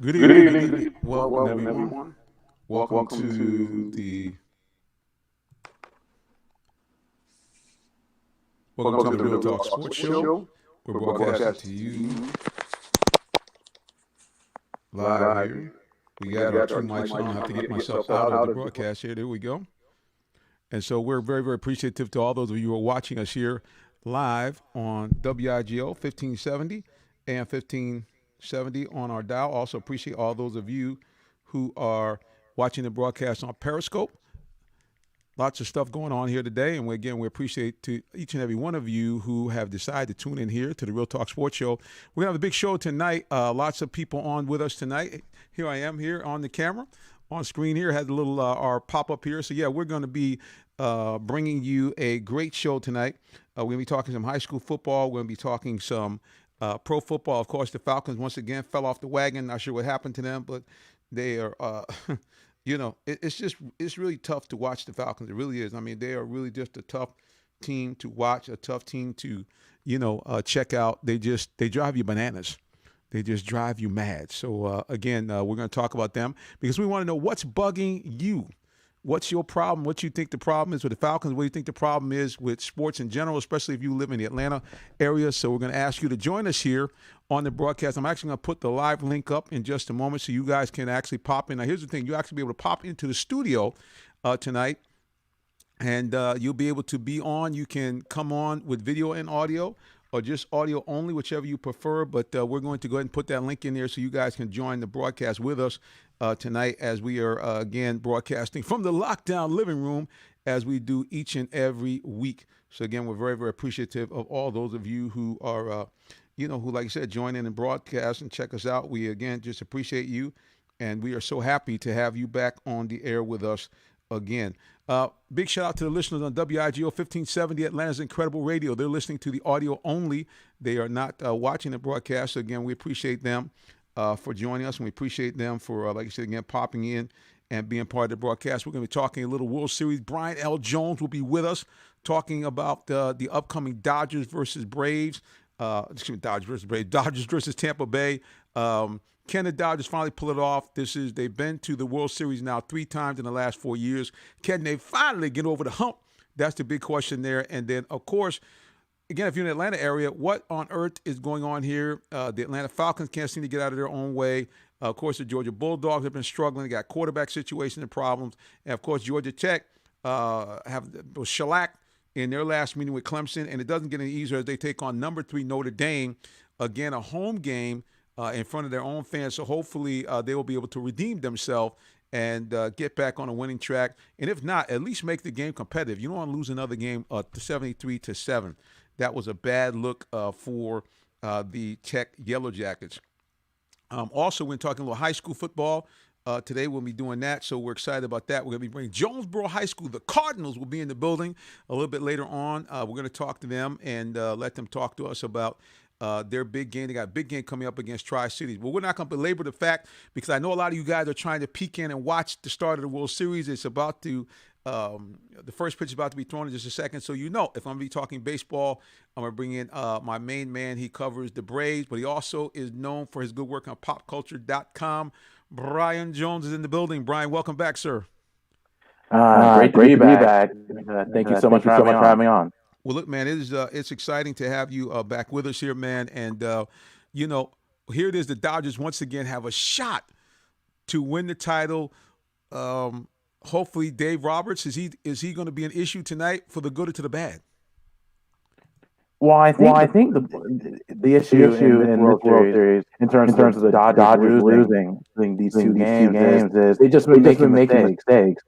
Good Good evening, good evening, evening. good Welcome, welcome everyone. everyone. Welcome Welcome to to the welcome welcome to to the the Real Real Talk Talk Sports Sports Show. Show. We're We're broadcasting to broadcasting to you you live live here. here. We We got our got two our two mics on. I mics have on. to I have get to get myself myself out of the out of the broadcast here. There we go. And so we're very, very appreciative to all those of you who are watching us here live on WIGO 1570 and 1570 on our dial. Also appreciate all those of you who are watching the broadcast on Periscope. Lots of stuff going on here today, and we appreciate to each and every one of you who have decided to tune in here to the Real Talk Sports Show. We're gonna have a big show tonight. Lots of people on with us tonight. Here I am here on the camera, on screen here. Had a little our pop up here. So yeah, we're gonna be bringing you a great show tonight. We're gonna be talking some high school football. We're gonna be talking some pro football. Of course, the Falcons once again fell off the wagon. Not sure what happened to them, but they are. It's really tough to watch the Falcons. It really is. I mean, they are really just a tough team to watch, a tough team to, check out. They drive you bananas. They just drive you mad. So again, we're going to talk about them because we want to know what's bugging you. What's your problem? What you think the problem is with the Falcons? What do you think the problem is with sports in general, especially if you live in the Atlanta area? So we're going to ask you to join us here on the broadcast. I'm actually going to put the live link up in just a moment so you guys can actually pop in. Now, here's the thing. You actually be able to pop into the studio tonight and you'll be able to be on. You can come on with video and audio or just audio only, whichever you prefer. But we're going to go ahead and put that link in there so you guys can join the broadcast with us tonight as we are, again, broadcasting from the lockdown living room as we do each and every week. So, again, we're very, very appreciative of all those of you who are, who, like I said, join in and broadcast and check us out. We, again, just appreciate you. And we are so happy to have you back on the air with us again. Big shout out to the listeners on WIGO 1570, Atlanta's Incredible Radio. They're listening to the audio only. They are not watching the broadcast. So again, we appreciate them for joining us, and we appreciate them for, like I said, again, popping in and being part of the broadcast. We're going to be talking a little World Series. Brian L. Jones will be with us talking about the upcoming Dodgers versus Braves. Dodgers versus Braves. Dodgers versus Tampa Bay. Can the Dodgers finally pull it off? They've been to the World Series now 3 times in the last 4 years. Can they finally get over the hump? That's the big question there. And then, of course, again, if you're in the Atlanta area, what on earth is going on here? The Atlanta Falcons can't seem to get out of their own way. Of course, the Georgia Bulldogs have been struggling. They got quarterback situation and problems. And, of course, Georgia Tech was shellacked in their last meeting with Clemson. And it doesn't get any easier as they take on number 3 Notre Dame. Again, a home game in front of their own fans. So hopefully they will be able to redeem themselves and get back on a winning track. And if not, at least make the game competitive. You don't want to lose another game 73-7. That was a bad look for the Tech Yellow Jackets. Also, we're talking a little high school football. Today we'll be doing that, so we're excited about that. We're going to be bringing Jonesboro High School. The Cardinals will be in the building a little bit later on. We're going to talk to them and let them talk to us about their big game. They got a big game coming up against Tri-Cities. But we're not going to belabor the fact because I know a lot of you guys are trying to peek in and watch the start of the World Series. It's about to the first pitch is about to be thrown in just a second. So if I'm going to be talking baseball, I'm going to bring in my main man. He covers the Braves, but he also is known for his good work on popculture.com. Brian Jones is in the building. Brian, welcome back, sir. Great to be back. Thank you so much for having me on. Well, look, man, it's exciting to have you back with us here, man. And you know, here it is. The Dodgers once again have a shot to win the title. Hopefully, Dave Roberts is he going to be an issue tonight for the good or to the bad? Well, I think the issue in this World Series, in terms of the Dodgers losing these two games, is they just been making mistakes.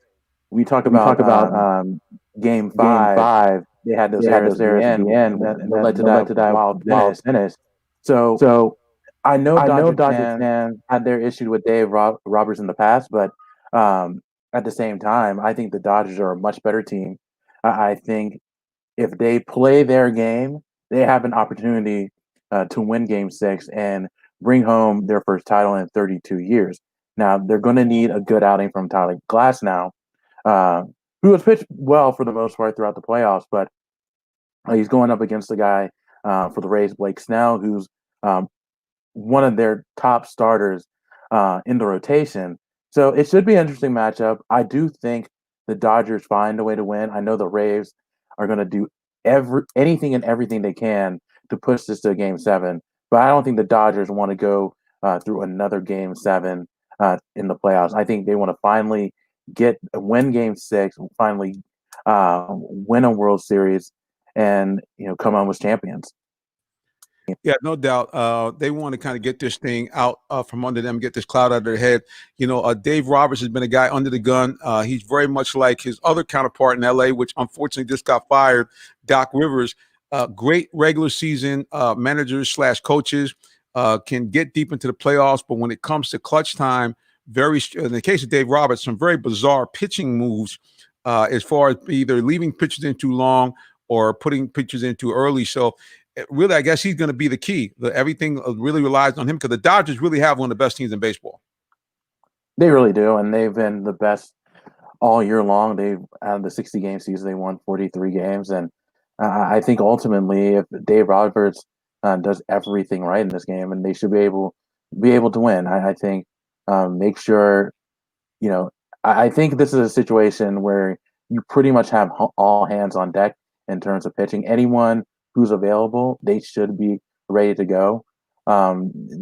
We talk about Game 5. They had those errors at the end that led to that wild finish. So I know Dodger fans had their issue with Dave Roberts in the past, but at the same time, I think the Dodgers are a much better team. I think if they play their game, they have an opportunity to win Game 6 and bring home their first title in 32 years. Now, they're going to need a good outing from Tyler Glasnow, who has pitched well for the most part throughout the playoffs, but he's going up against a guy for the Rays, Blake Snell, who's one of their top starters in the rotation. So it should be an interesting matchup. I do think the Dodgers find a way to win. I know the Rays are going to do anything and everything they can to push this to a game seven, but I don't think the Dodgers want to go through another game seven in the playoffs. I think they want to finally win game six, finally win a World Series, and come on as champions. Yeah, no doubt. They want to kind of get this thing out from under them, get this cloud out of their head. Dave Roberts has been a guy under the gun. He's very much like his other counterpart in LA, which unfortunately just got fired, Doc Rivers. Great regular season managers / coaches can get deep into the playoffs, but when it comes to clutch time, in the case of Dave Roberts, some very bizarre pitching moves as far as either leaving pitchers in too long or putting pitchers in too early. So really, I guess he's going to be the key. Everything really relies on him because the Dodgers really have one of the best teams in baseball. They really do, and they've been the best all year long. They've out of the 60-game season, they won 43 games, and I think ultimately, if Dave Roberts does everything right in this game, and they should be able to win. I think make sure, I think this is a situation where you pretty much have all hands on deck in terms of pitching. Anyone who's available, they should be ready to go.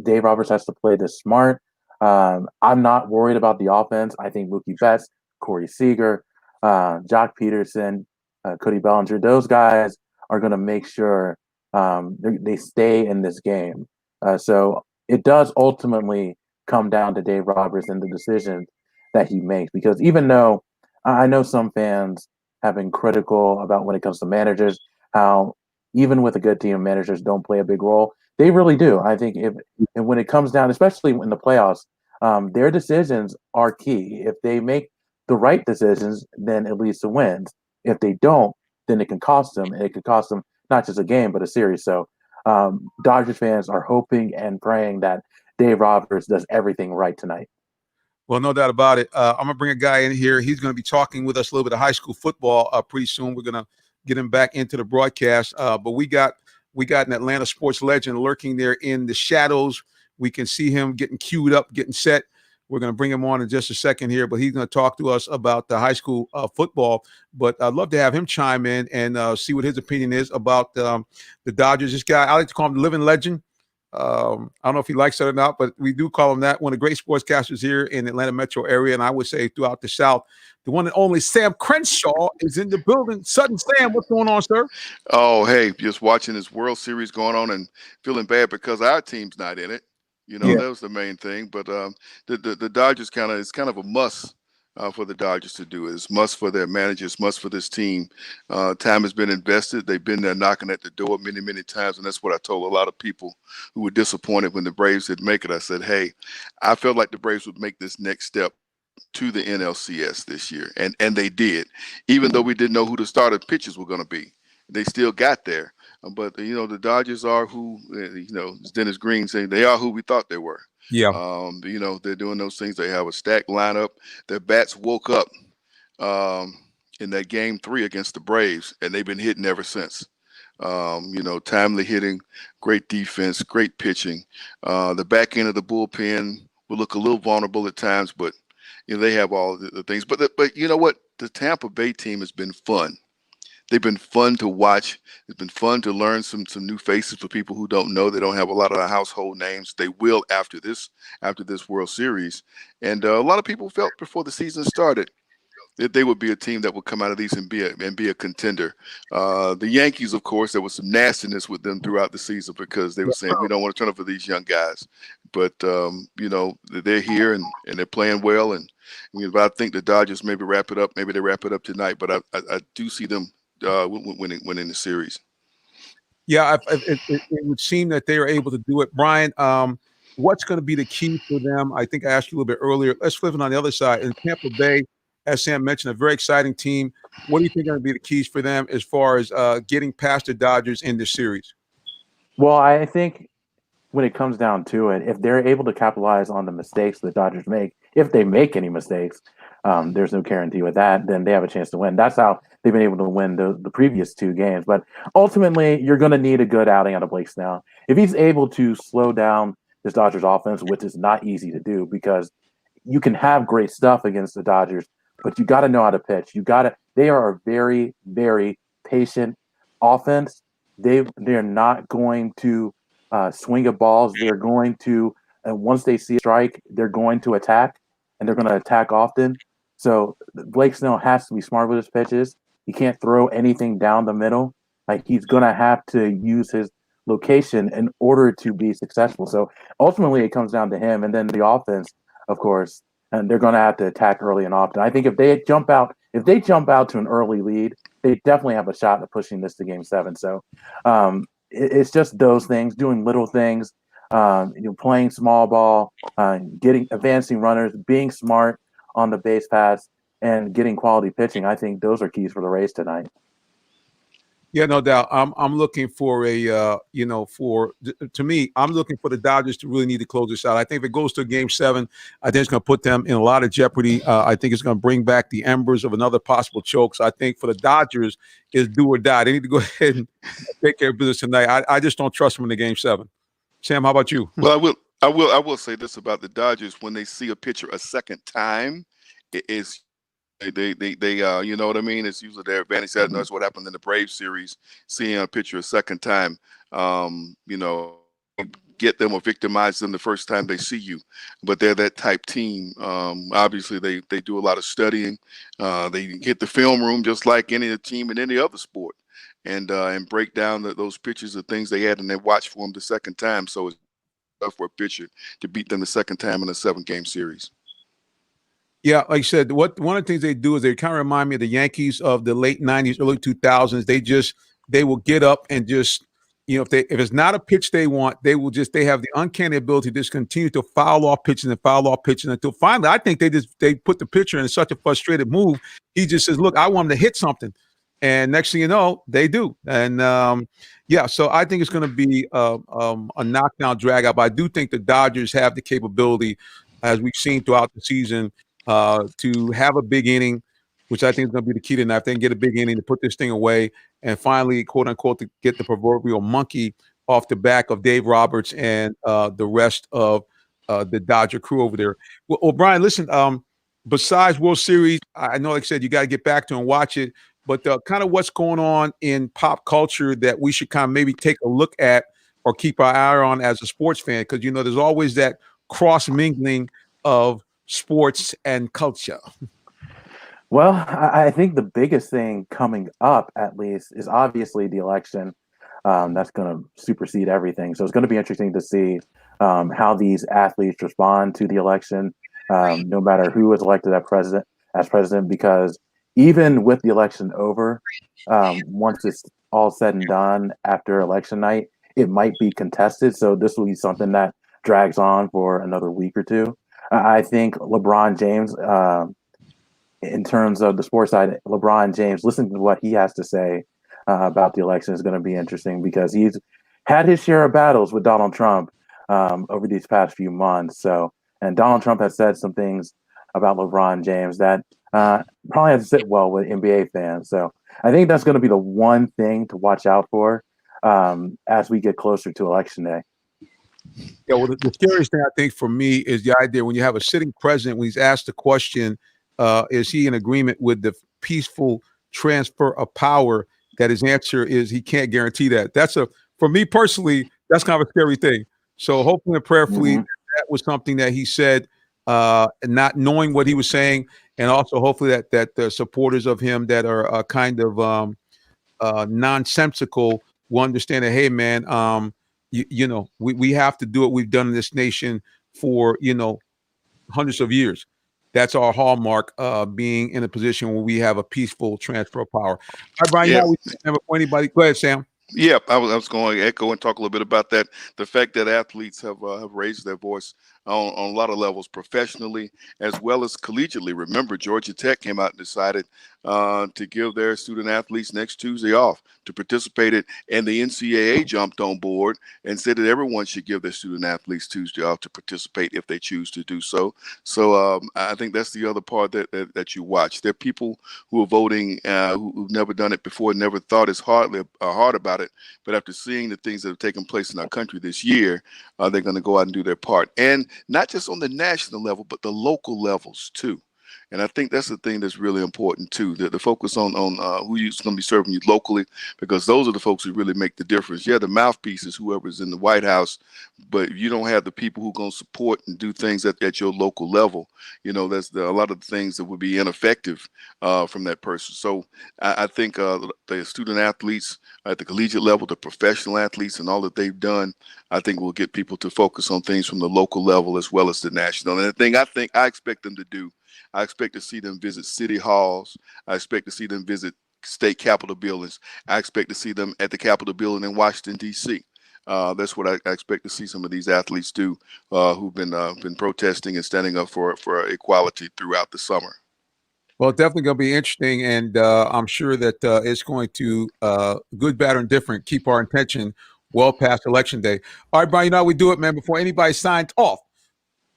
Dave Roberts has to play this smart. I'm not worried about the offense. I think Mookie Betts, Corey Seager, Jock Peterson, Cody Bellinger, those guys are going to make sure they stay in this game. So it does ultimately come down to Dave Roberts and the decisions that he makes. Because even though I know some fans have been critical about when it comes to managers, how even with a good team, managers don't play a big role. They really do. I think when it comes down, especially in the playoffs, their decisions are key. If they make the right decisions, then it leads to wins. If they don't, then it can cost them, and it could cost them not just a game but a series. So Dodgers fans are hoping and praying that Dave Roberts does everything right tonight. Well, no doubt about it. I'm going to bring a guy in here. He's going to be talking with us a little bit of high school football pretty soon. We're going to get him back into the broadcast. But we got an Atlanta sports legend lurking there in the shadows. We can see him getting queued up, getting set. We're going to bring him on in just a second here, but he's going to talk to us about the high school football. But I'd love to have him chime in and see what his opinion is about the Dodgers. This guy, I like to call him the living legend. I don't know if he likes it or not, but we do call him that. One of the great sportscasters here in the Atlanta metro area, and I would say throughout the South. The one and only Sam Crenshaw is in the building. Sutton Sam, what's going on, sir? Oh, hey, just watching this World Series going on and feeling bad because our team's not in it. That was the main thing. But the Dodgers it's kind of a must for the Dodgers to do. It's must for their managers, must for this team. Time has been invested. They've been there knocking at the door many, many times. And that's what I told a lot of people who were disappointed when the Braves didn't make it. I said, hey, I felt like the Braves would make this next step to the NLCS this year. And they did, even though we didn't know who the starter pitchers were going to be. They still got there. But, the Dodgers are who, as Dennis Green saying, they are who we thought they were. Yeah. They're doing those things. They have a stacked lineup. Their bats woke up in that game 3 against the Braves, and they've been hitting ever since. Timely hitting, great defense, great pitching. The back end of the bullpen will look a little vulnerable at times, but they have all the things. But you know what? The Tampa Bay team has been fun. They've been fun to watch. It's been fun to learn some new faces for people who don't know. They don't have a lot of the household names. They will after this World Series. And a lot of people felt before the season started that they would be a team that would come out of these and be a contender. The Yankees, of course, there was some nastiness with them throughout the season because they were saying we don't want to turn over these young guys. But they're here and they're playing well. And I think the Dodgers maybe wrap it up. Maybe they wrap it up tonight. But I do see them winning the series. Yeah, it would seem that they are able to do it. Brian, what's going to be the key for them? I think I asked you a little bit earlier. Let's flip it on the other side. In Tampa Bay, as Sam mentioned, a very exciting team. What do you think are going to be the keys for them as far as getting past the Dodgers in this series? Well, I think when it comes down to it, if they're able to capitalize on the mistakes the Dodgers make, if they make any mistakes, there's no guarantee with that, then they have a chance to win. That's how they've been able to win the previous 2 games. But ultimately, you're going to need a good outing out of Blake Snell. If he's able to slow down this Dodgers offense, which is not easy to do because you can have great stuff against the Dodgers, but you got to know how to pitch. They are a very, very patient offense. They're not going to swing at balls. They're going to, and once they see a strike, they're going to attack, and they're going to attack often. So Blake Snell has to be smart with his pitches. He can't throw anything down the middle. Like, he's going to have to use his location in order to be successful. So ultimately, it comes down to him, and then the offense, of course, and they're going to have to attack early and often. I think if they jump out to an early lead, they definitely have a shot at pushing this to Game 7. So it's just those things, doing little things, playing small ball, advancing runners, being smart on the base paths, and getting quality pitching. I think those are keys for the Rays tonight. Yeah, no doubt. I'm looking for to me, I'm looking for the Dodgers to really need to close this out. I think if it goes to Game 7, I think it's going to put them in a lot of jeopardy. I think it's going to bring back the embers of another possible choke. So I think for the Dodgers, is do or die. They need to go ahead and take care of business tonight. I just don't trust them in the Game 7. Sam, how about you? Well, I will say this about the Dodgers: when they see a pitcher a second time, it is. They you know what I mean? It's usually their advantage. That's what happened in the Braves series, seeing a pitcher a second time. Get them or victimize them the first time they see you. But they're that type team. Obviously, they do a lot of studying. They hit the film room just like any team in any other sport, and break down those pitches of things they had, and they watch for them the second time. So it's tough for a pitcher to beat them the second time in a 7-game series. Yeah, like I said, one of the things they do is they kind of remind me of the Yankees of the late 90s, early 2000s. They will get up and just, if it's not a pitch they want, they have the uncanny ability to just continue to foul off pitching until finally, I think they put the pitcher in such a frustrated move. He just says, look, I want him to hit something. And next thing you know, they do. And so I think it's going to be a knockdown drag out. But I do think the Dodgers have the capability, as we've seen throughout the season, to have a big inning, which I think is going to be the key tonight. If they can get a big inning to put this thing away and finally, quote unquote, to get the proverbial monkey off the back of Dave Roberts and the rest of the Dodger crew over there. Well, Brian, listen, besides World Series, I know, like I said, you got to get back to and watch it, but kind of what's going on in pop culture that we should kind of maybe take a look at or keep our eye on as a sports fan, because, there's always that cross-mingling of sports and culture. Well, I think the biggest thing coming up, at least, is obviously the election. That's going to supersede everything. So it's going to be interesting to see how these athletes respond to the election, no matter who is elected as president, because even with the election over, once it's all said and done after election night, it might be contested. So this will be something that drags on for another week or two. I think LeBron James, in terms of the sports side, LeBron James, listening to what he has to say about the election is going to be interesting, because he's had his share of battles with Donald Trump over these past few months. And Donald Trump has said some things about LeBron James that probably has to sit well with NBA fans. So I think that's going to be the one thing to watch out for as we get closer to Election Day. Yeah, well, the scariest thing I think for me is the idea when you have a sitting president, when he's asked the question, is he in agreement with the peaceful transfer of power, that his answer is he can't guarantee that. For me personally, that's kind of a scary thing. So hopefully and prayerfully that was something that he said, not knowing what he was saying, and also hopefully that the supporters of him that are kind of nonsensical will understand that, hey, man, we have to do what we've done in this nation for, hundreds of years. That's our hallmark, being in a position where we have a peaceful transfer of power. All right, Brian, Yeah. for anybody. Go ahead, Sam. Yeah, I was going to echo and talk a little bit about that. The fact that athletes have raised their voice on a lot of levels, professionally as well as collegiately. Remember, Georgia Tech came out and decided to give their student athletes next Tuesday off to participate in, and the NCAA jumped on board and said that everyone should give their student athletes Tuesday off to participate if they choose to do so. So I think that's the other part that you watch. There are people who are voting who've never done it before, never thought as hard about it, but after seeing the things that have taken place in our country this year, they're going to go out and do their part. And not just on the national level, but the local levels too. And I think that's the thing that's really important too, the focus on who's going to be serving you locally, because those are the folks who really make the difference. Yeah, the mouthpiece is whoever's in the White House, but if you don't have the people who are going to support and do things at your local level, that's a lot of the things that would be ineffective from that person. So I think the student athletes at the collegiate level, the professional athletes, and all that they've done, I think will get people to focus on things from the local level as well as the national. And the thing I expect them to do, I expect to see them visit city halls. I expect to see them visit state capitol buildings. I expect to see them at the Capitol building in Washington, D.C. That's what I expect to see some of these athletes do who've been protesting and standing up for equality throughout the summer. Well, it's definitely going to be interesting, and I'm sure that it's going to, good, bad, or indifferent, keep our attention well past Election Day. All right, Brian, you know how we do it, man. Before anybody signs off,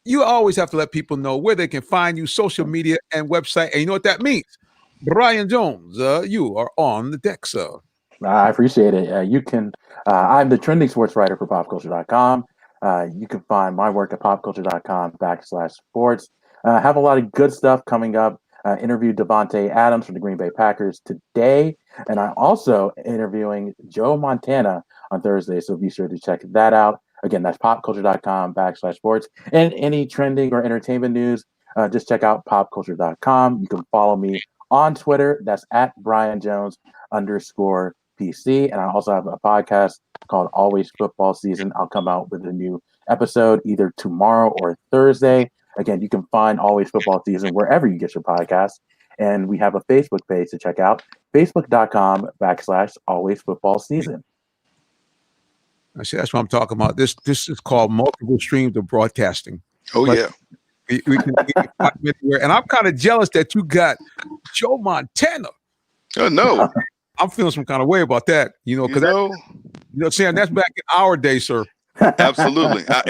you always have to let people know where they can find you, social media and website. And you know what that means. Brian Jones, you are on the deck, sir. I appreciate it. You can, I'm the trending sports writer for popculture.com. You can find my work at popculture.com/sports. Have a lot of good stuff coming up. Interviewed Devontae Adams from the Green Bay Packers today. And I'm also interviewing Joe Montana on Thursday. So be sure to check that out. Again, that's popculture.com/sports. And any trending or entertainment news, just check out popculture.com. You can follow me on Twitter. That's at @BrianJones_PC. And I also have a podcast called Always Football Season. I'll come out with a new episode either tomorrow or Thursday. Again, you can find Always Football Season wherever you get your podcasts. And we have a Facebook page to check out, facebook.com/Always Football Season. I see, that's what I'm talking about. This is called multiple streams of broadcasting. Oh, but yeah. We can anywhere. And I'm kind of jealous that you got Joe Montana. Oh, no. I'm feeling some kind of way about that, because Sam, that's back in our day, sir. Absolutely. I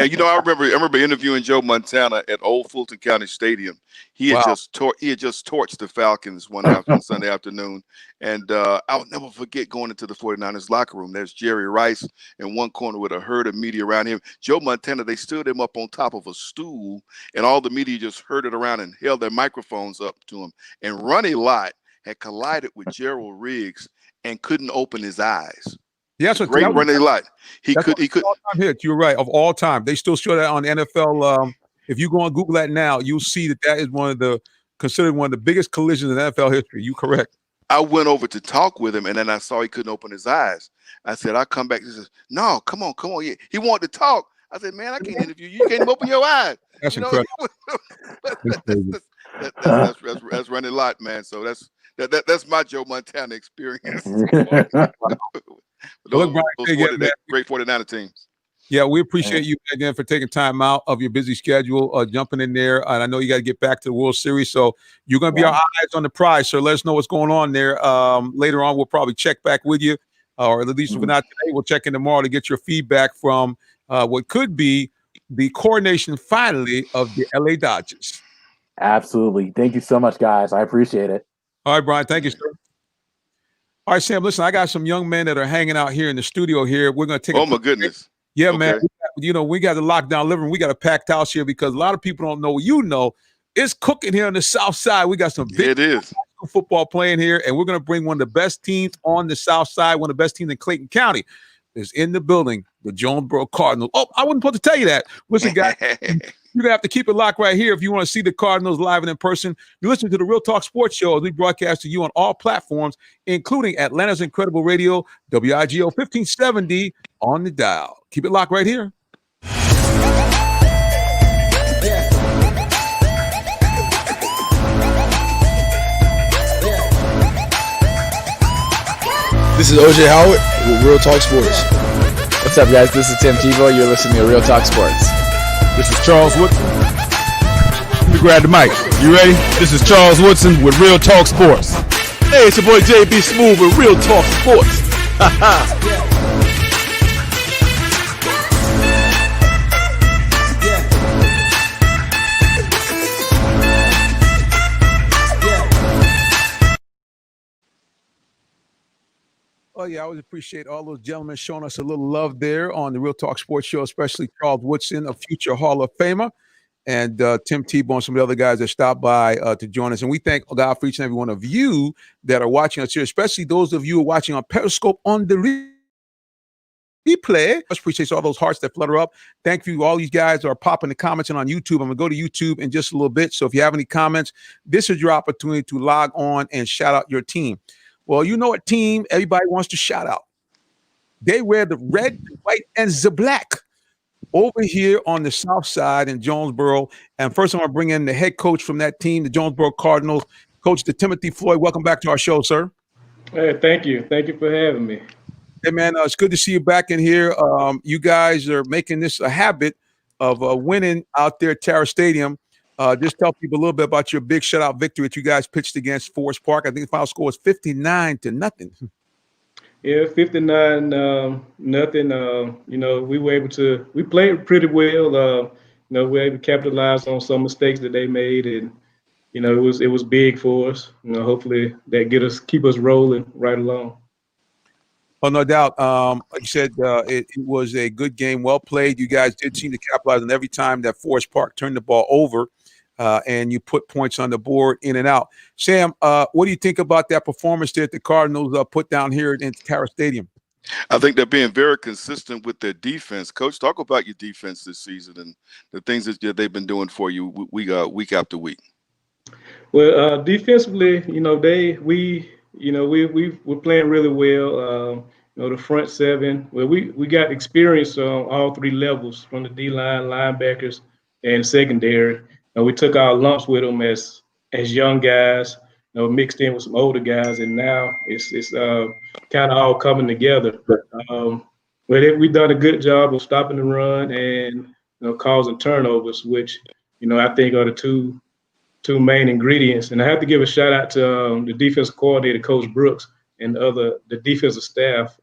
remember interviewing Joe Montana at Old Fulton County Stadium. He had just torched the Falcons one Sunday afternoon. And I'll never forget going into the 49ers locker room. There's Jerry Rice in one corner with a herd of media around him. Joe Montana, they stood him up on top of a stool, and all the media just herded around and held their microphones up to him. And Ronnie Lott had collided with Gerald Riggs and couldn't open his eyes. Yes, great Ronnie Lott. He could. All-time hit. You're right. Of all time, they still show that on the NFL. If you go on Google that now, you'll see that is considered one of the biggest collisions in NFL history. You correct. I went over to talk with him, and then I saw he couldn't open his eyes. I said, "I'll come back." He says, "No, come on." Yeah. He wanted to talk. I said, "Man, I can't interview you. You can't even open your eyes." That's incredible. That's Ronnie Lott, man. So that's my Joe Montana experience. Look, Brian, great 49er teams. Yeah, we appreciate you again for taking time out of your busy schedule, jumping in there. And I know you got to get back to the World Series, so you're going to be our eyes on the prize. So let us know what's going on there. Later on, we'll probably check back with you, or at least if not today, we'll check in tomorrow to get your feedback from what could be the coronation finally of the LA Dodgers. Absolutely. Thank you so much, guys. I appreciate it. All right, Brian. Thank you, sir. All right, Sam, listen, I got some young men that are hanging out here in the studio here. We're going to take my goodness. Yeah, okay. Man. We got the lockdown living room. We got a packed house here because a lot of people don't know. It's cooking here on the South Side. We got some big football playing here, and we're going to bring one of the best teams on the South Side, one of the best teams in Clayton County is in the building, the Jonesboro Cardinals. Oh, I wasn't supposed to tell you that. Listen, guys, you're going to have to keep it locked right here if you want to see the Cardinals live and in person. You listen to the Real Talk Sports Show as we broadcast to you on all platforms, including Atlanta's Incredible Radio, WIGO 1570 on the dial. Keep it locked right here. This is OJ Howard with Real Talk Sports. What's up, guys? This is Tim Tebow. You're listening to Real Talk Sports. This is Charles Woodson. Let me grab the mic. You ready? This is Charles Woodson with Real Talk Sports. Hey, it's your boy JB Smooth with Real Talk Sports. Oh, yeah, I always appreciate all those gentlemen showing us a little love there on the Real Talk Sports Show, especially Charles Woodson, a future Hall of Famer, and Tim Tebow and some of the other guys that stopped by to join us. And we thank God for each and every one of you that are watching us here, especially those of you who are watching on Periscope on the replay. I appreciate all those hearts that flutter up. Thank you. All these guys are popping the comments and on YouTube. I'm going to go to YouTube in just a little bit. So if you have any comments, this is your opportunity to log on and shout out your team. Well, you know what team everybody wants to shout out. They wear the red, white, and the black over here on the south side in Jonesboro. And first, I'm going to bring in the head coach from that team, the Jonesboro Cardinals, Coach Timothy Floyd. Welcome back to our show, sir. Hey, thank you. Thank you for having me. Hey, man, it's good to see you back in here. You guys are making this a habit of winning out there at Tara Stadium. Just tell people a little bit about your big shutout victory that you guys pitched against Forest Park. I think the final score was 59-0. Yeah, 59 nothing. We were able to. We played pretty well. We were able to capitalize on some mistakes that they made, and it was big for us. Hopefully that keep us rolling right along. Oh, no doubt. Like you said, it was a good game, well played. You guys did seem to capitalize on every time that Forest Park turned the ball over. And you put points on the board in and out. Sam, what do you think about that performance that the Cardinals put down here in Tara Stadium? I think they're being very consistent with their defense. Coach, talk about your defense this season and the things that they've been doing for you week after week. Well, defensively, we're playing really well. The front seven. Well, we got experience on all three levels, from the D-line, linebackers, and secondary. We took our lumps with them as young guys, mixed in with some older guys, and now it's kind of all coming together. We've done a good job of stopping the run and causing turnovers, which I think are the two main ingredients. And I have to give a shout out to the defensive coordinator, Coach Brooks, and the defensive staff,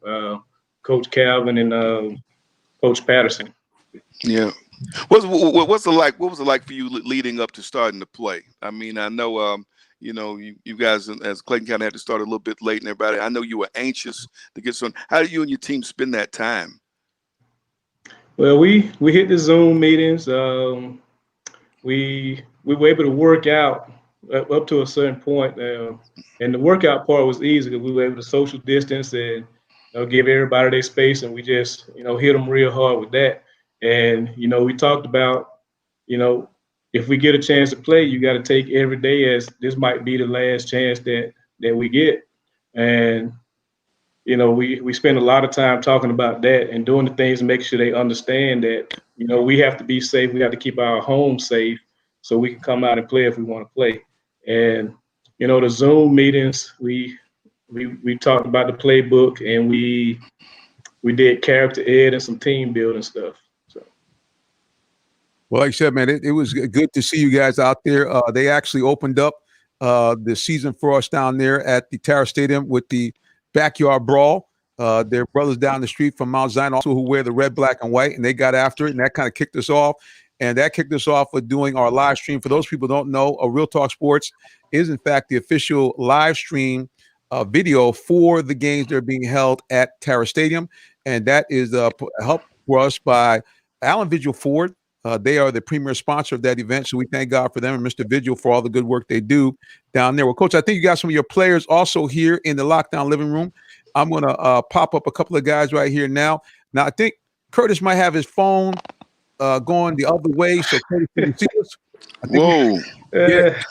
Coach Calvin and Coach Patterson. Yeah. What was it like for you leading up to starting to play? I mean, I know you guys as Clayton County had to start a little bit late and everybody. I know you were anxious to get some. How did you and your team spend that time? Well, we hit the Zoom meetings. We were able to work out up to a certain point, and the workout part was easy because we were able to social distance and give everybody their space, and we just hit them real hard with that. And, we talked about, if we get a chance to play, you got to take every day as this might be the last chance that we get. And, we spend a lot of time talking about that and doing the things to make sure they understand that, we have to be safe. We have to keep our home safe so we can come out and play if we want to play. And, the Zoom meetings, we talked about the playbook, and we did character ed and some team building stuff. Well, like I said, man, it was good to see you guys out there. They actually opened up the season for us down there at the Tara Stadium with the backyard brawl. Their brothers down the street from Mount Zion also who wear the red, black, and white, and they got after it, and that kind of kicked us off. And that kicked us off with doing our live stream. For those people who don't know, Real Talk Sports is, in fact, the official live stream video for the games that are being held at Tara Stadium. And that is helped for us by Allen Vigil Ford. They are the premier sponsor of that event, so we thank God for them and Mr. Vigil for all the good work they do down there. Well, Coach, I think you got some of your players also here in the lockdown living room. I'm going to pop up a couple of guys right here now. Now, I think Curtis might have his phone going the other way, so Curtis, can you see us? Whoa. Yeah.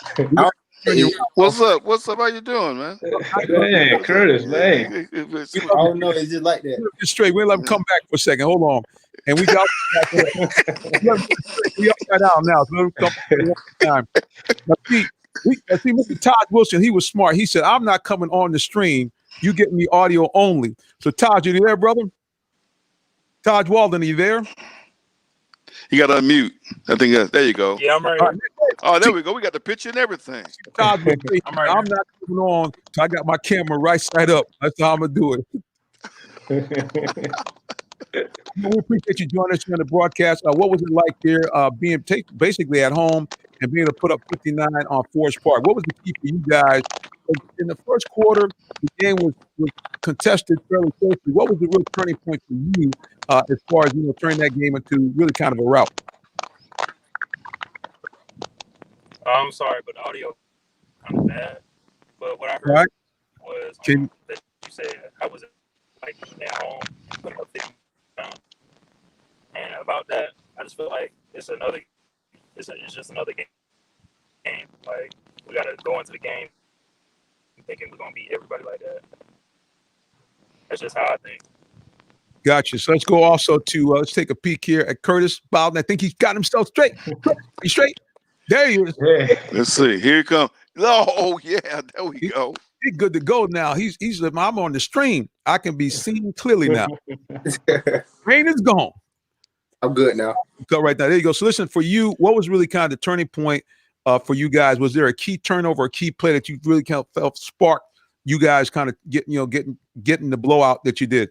What's up? What's up? How you doing, man? Man, Curtis, man. Oh no, it's just like that. Just straight. We'll let him come back for a second. Hold on. And we got we upside down now. So let him come one time. Now, see, Mr. Todd Wilson, he was smart. He said, I'm not coming on the stream. You get me audio only. So Todd, you there, brother? Todd Walden, are you there? You got to unmute. I think there you go. Yeah, I'm right All here. right, Oh, there we go. We got the picture and everything. Todd would say, I'm right I'm not coming on. So I got my camera right side up. That's how I'm gonna do it. We appreciate you joining us here on the broadcast. What was it like there, being basically at home and being able to put up 59 on Forest Park? What was the key for you guys? In the first quarter, the game was contested fairly closely. What was the real turning point for you as far as turning that game into really kind of a rout? I'm sorry, but the audio kind of bad. But what I heard Right. was Can- that you said I was like eating at home, putting up 50 pounds. And about that, I just feel like it's just another game. Like we gotta go into the game thinking we're gonna beat everybody like that. That's just how I think. Gotcha. So let's go also to let's take a peek here at Curtis Bowden. I think he's got himself straight. He's straight. There he is. Yeah. Let's see. Here he comes. Oh, yeah. There we go. He's good to go now. He's I'm on the stream. I can be seen clearly now. Rain is gone. I'm good now. Go right now. There you go. So listen, for you, what was really kind of the turning point for you guys? Was there a key turnover, a key play that you really kind of felt sparked you guys kind of getting the blowout that you did?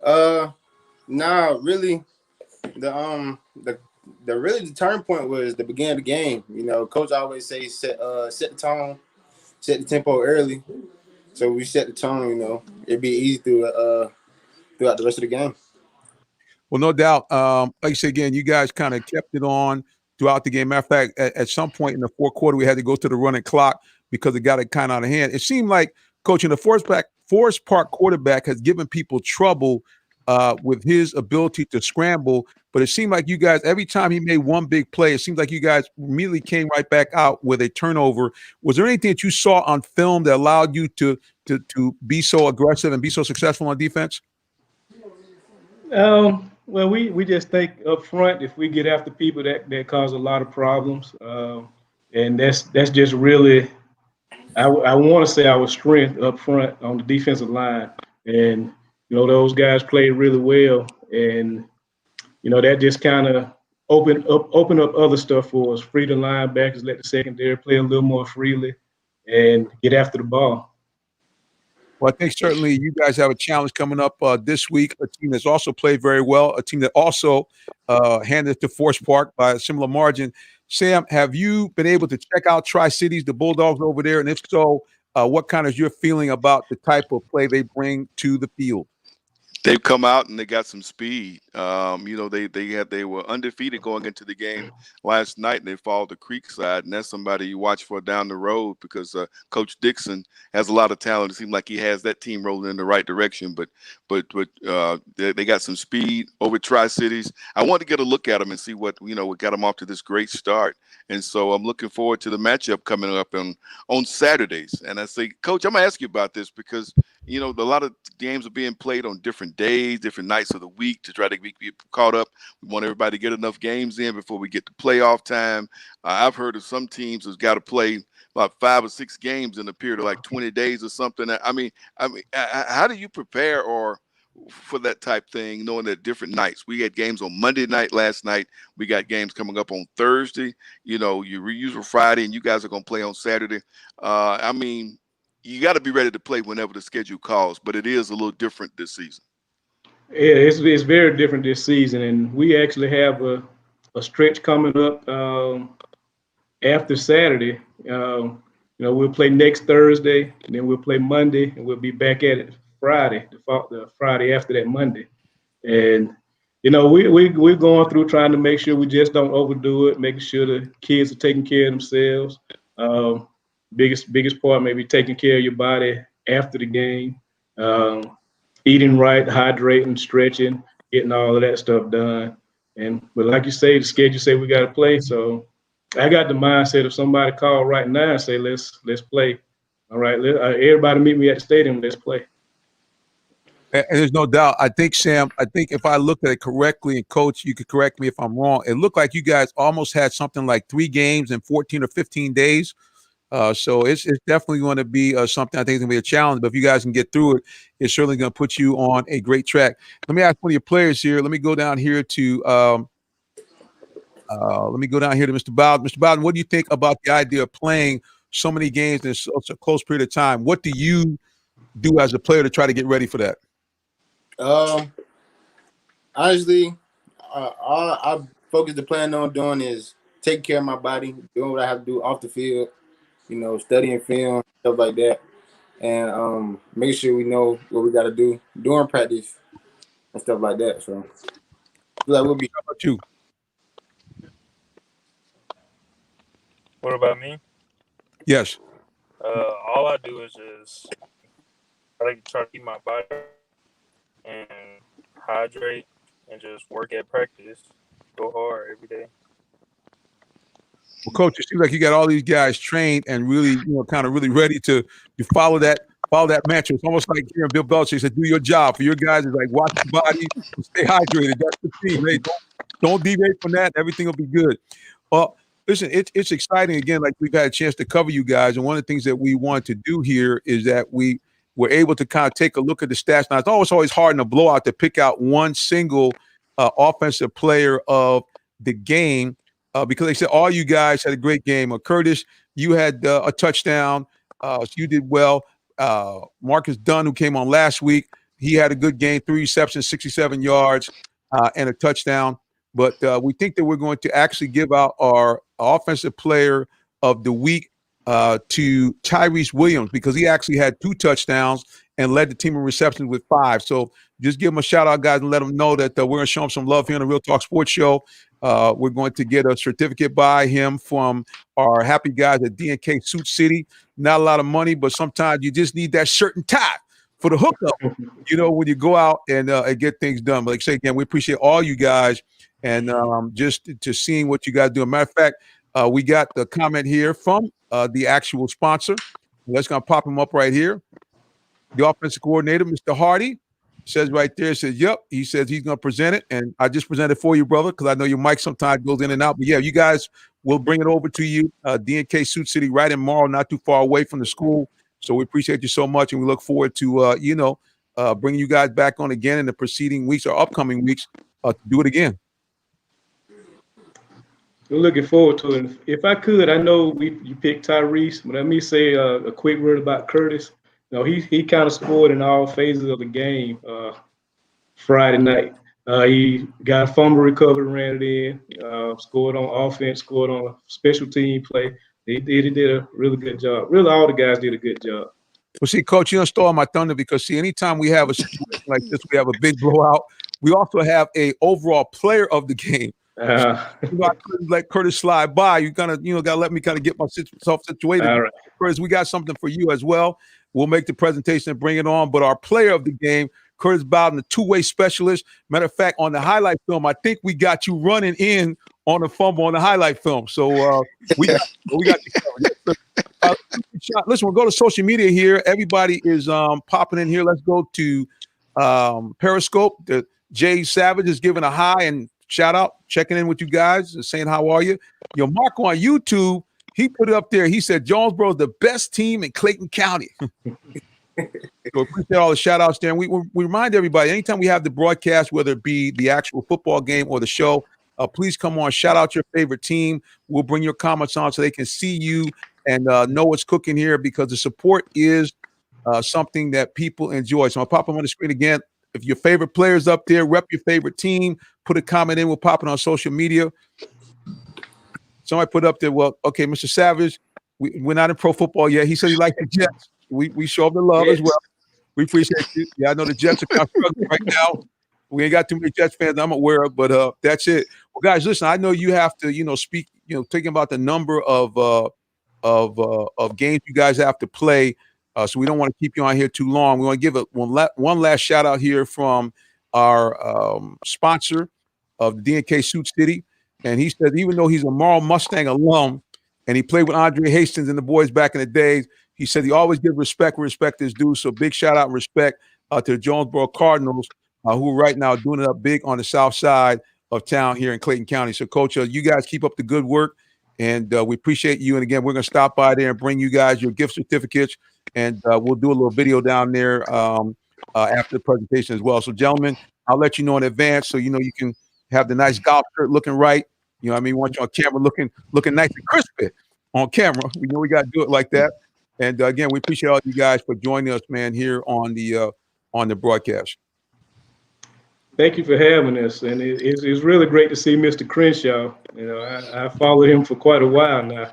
Nah, really, the turning point was the beginning of the game. Coach always say set the tone, set the tempo early. So we set the tone. It'd be easy throughout the rest of the game. Well, no doubt. Like I said again, you guys kind of kept it on throughout the game. Matter of fact, at some point in the fourth quarter, we had to go to the running clock because it got it kind of out of hand. It seemed like coaching the Forest Park quarterback has given people trouble with his ability to scramble. But it seemed like you guys, every time he made one big play, it seems like you guys immediately came right back out with a turnover. Was there anything that you saw on film that allowed you to be so aggressive and be so successful on defense? Well, we just think up front, if we get after people that cause a lot of problems, and that's just really, I want to say our strength up front on the defensive line, and those guys played really well, and that just kind of open up other stuff for us. Free the linebackers, let the secondary play a little more freely, and get after the ball. Well, I think certainly you guys have a challenge coming up this week. A team that's also played very well, a team that also handed it to Forest Park by a similar margin. Sam, have you been able to check out Tri-Cities, the Bulldogs over there? And if so, what kind of your feeling about the type of play they bring to the field? They've come out and they got some speed. They were undefeated going into the game last night, and they followed the Creekside, and that's somebody you watch for down the road because Coach Dixon has a lot of talent. It seems like he has that team rolling in the right direction. But they got some speed over Tri-Cities. I want to get a look at them and see what got them off to this great start. And so I'm looking forward to the matchup coming up on Saturdays. And I say, Coach, I'm gonna ask you about this because a lot of games are being played on different days, different nights of the week to try to get caught up. We want everybody to get enough games in before we get to playoff time. I've heard of some teams that's got to play about 5 or 6 games in a period of like 20 days or something. I mean, how do you prepare for that type thing, knowing that different nights? We had games on Monday night last night. We got games coming up on Thursday. You reuse on Friday, and you guys are going to play on Saturday. You got to be ready to play whenever the schedule calls, but it is a little different this season. Yeah, it's very different this season, and we actually have a stretch coming up after Saturday. We'll play next Thursday, and then we'll play Monday, and we'll be back at it Friday, the Friday after that Monday. And we're going through trying to make sure we just don't overdo it, making sure the kids are taking care of themselves. Biggest part maybe taking care of your body after the game, eating right, hydrating, stretching, getting all of that stuff done. But like you say, the schedule say we got to play. So I got the mindset if somebody call right now and say let's play. All right, everybody meet me at the stadium. Let's play. And there's no doubt. I think, Sam, if I looked at it correctly, and Coach, you could correct me if I'm wrong, it looked like you guys almost had something like 3 games in 14 or 15 days. So it's definitely going to be something I think is going to be a challenge. But if you guys can get through it, it's certainly going to put you on a great track. Let me ask one of your players here. Let me go down here to Let me go down here to Mr. Bowden. Mr. Bowden, what do you think about the idea of playing so many games in such a close period of time? What do you do as a player to try to get ready for that? Honestly, all I focus the plan on doing is taking care of my body, doing what I have to do off the field, studying film, stuff like that, and make sure we know what we got to do during practice and stuff like that. So, I feel like we'll be. How about you? What about me? Yes. All I do is just try to keep my body and hydrate and just work at practice. Go hard every day. Well, Coach, it seems like you got all these guys trained and really, kind of really ready to follow that mantra. It's almost like hearing Bill Belichick said, "Do your job." For your guys, it's like watch your body, stay hydrated. That's the team. Hey, don't deviate from that. Everything will be good. Well, listen, it's exciting again. Like we've had a chance to cover you guys, and one of the things that we want to do here is that we were able to kind of take a look at the stats. Now, it's always hard in a blowout to pick out one single offensive player of the game. Because they said all you guys had a great game. Curtis, you had a touchdown, so you did well. Marcus Dunn, who came on last week, he had a good game, 3 receptions, 67 yards, and a touchdown. But we think that we're going to actually give out our offensive player of the week to Tyrese Williams because he actually had 2 touchdowns and led the team in receptions with 5. So just give him a shout out, guys, and let them know that we're going to show him some love here on the Real Talk Sports Show. We're going to get a certificate by him from our happy guys at D&K Suit City. Not a lot of money, but sometimes you just need that shirt and tie for the hookup, when you go out and get things done. But like I say again, we appreciate all you guys and just to seeing what you guys do. As a matter of fact, we got the comment here from the actual sponsor. Let's going to pop him up right here. The offensive coordinator, Mr. Hardy, says right there, says, yep. He says he's going to present it. And I just presented it for you, brother, because I know your mic sometimes goes in and out. But, yeah, you guys will bring it over to you. D&K Suit City right in Morrow, not too far away from the school. So we appreciate you so much. And we look forward to, bringing you guys back on again in the preceding weeks or upcoming weeks to do it again. We're looking forward to it. If I could, I know you picked Tyrese, but let me say a quick word about Curtis. He kind of scored in all phases of the game Friday night. He got a fumble recovery, ran it in, scored on offense, scored on special team play. He did a really good job. Really, all the guys did a good job. Well, see, Coach, you don't stole my thunder because, anytime we have a situation like this, we have a big blowout. We also have a overall player of the game. I couldn't let Curtis slide by. You kind of, got to let me kind of get myself situated. All right. Curtis, we got something for you as well. We'll make the presentation and bring it on. But our player of the game, Curtis Bowden, the two-way specialist. Matter of fact, on the highlight film, I think we got you running in on a fumble on the highlight film. So we got you covered. Listen, we'll go to social media here. Everybody is popping in here. Let's go to Periscope. Jay Savage is giving a hi and shout out, checking in with you guys, saying how are you? Mark on YouTube, he put it up there. He said Jonesboro is the best team in Clayton County. So appreciate all the shout outs there. And we remind everybody, anytime we have the broadcast, whether it be the actual football game or the show, please come on, shout out your favorite team. We'll bring your comments on so they can see you and know what's cooking here because the support is something that people enjoy. So I'll pop them on the screen again. If your favorite player's up there, rep your favorite team, put a comment in. We'll pop it on social media. Somebody put up there, well, okay, Mr. Savage, we're not in pro football yet. He said he liked the Jets. We show up the love as well. We appreciate you. Yeah, I know the Jets are kind of struggling right now. We ain't got too many Jets fans I'm aware of, but that's it. Well, guys, listen, I know you have to, speak, thinking about the number of games you guys have to play. So we don't want to keep you on here too long. We want to give one last shout out here from our sponsor of the D&K Suit City. And he said, even though he's a Morrow Mustang alum and he played with Andre Hastings and the boys back in the days, he said he always gives respect where respect is due. So big shout out and respect to the Jonesboro Cardinals, who are right now doing it up big on the south side of town here in Clayton County. So, Coach, you guys keep up the good work, and we appreciate you. And, again, we're going to stop by there and bring you guys your gift certificates, and we'll do a little video down there after the presentation as well. So, gentlemen, I'll let you know in advance so you can have the nice golf shirt looking right You know what I mean? We want you on camera looking nice and crispy on camera. We know we got to do it like that. And again, we appreciate all you guys for joining us, man, here on the broadcast. Thank you for having us, and it's really great to see Mr. Crenshaw. You know, I followed him for quite a while now.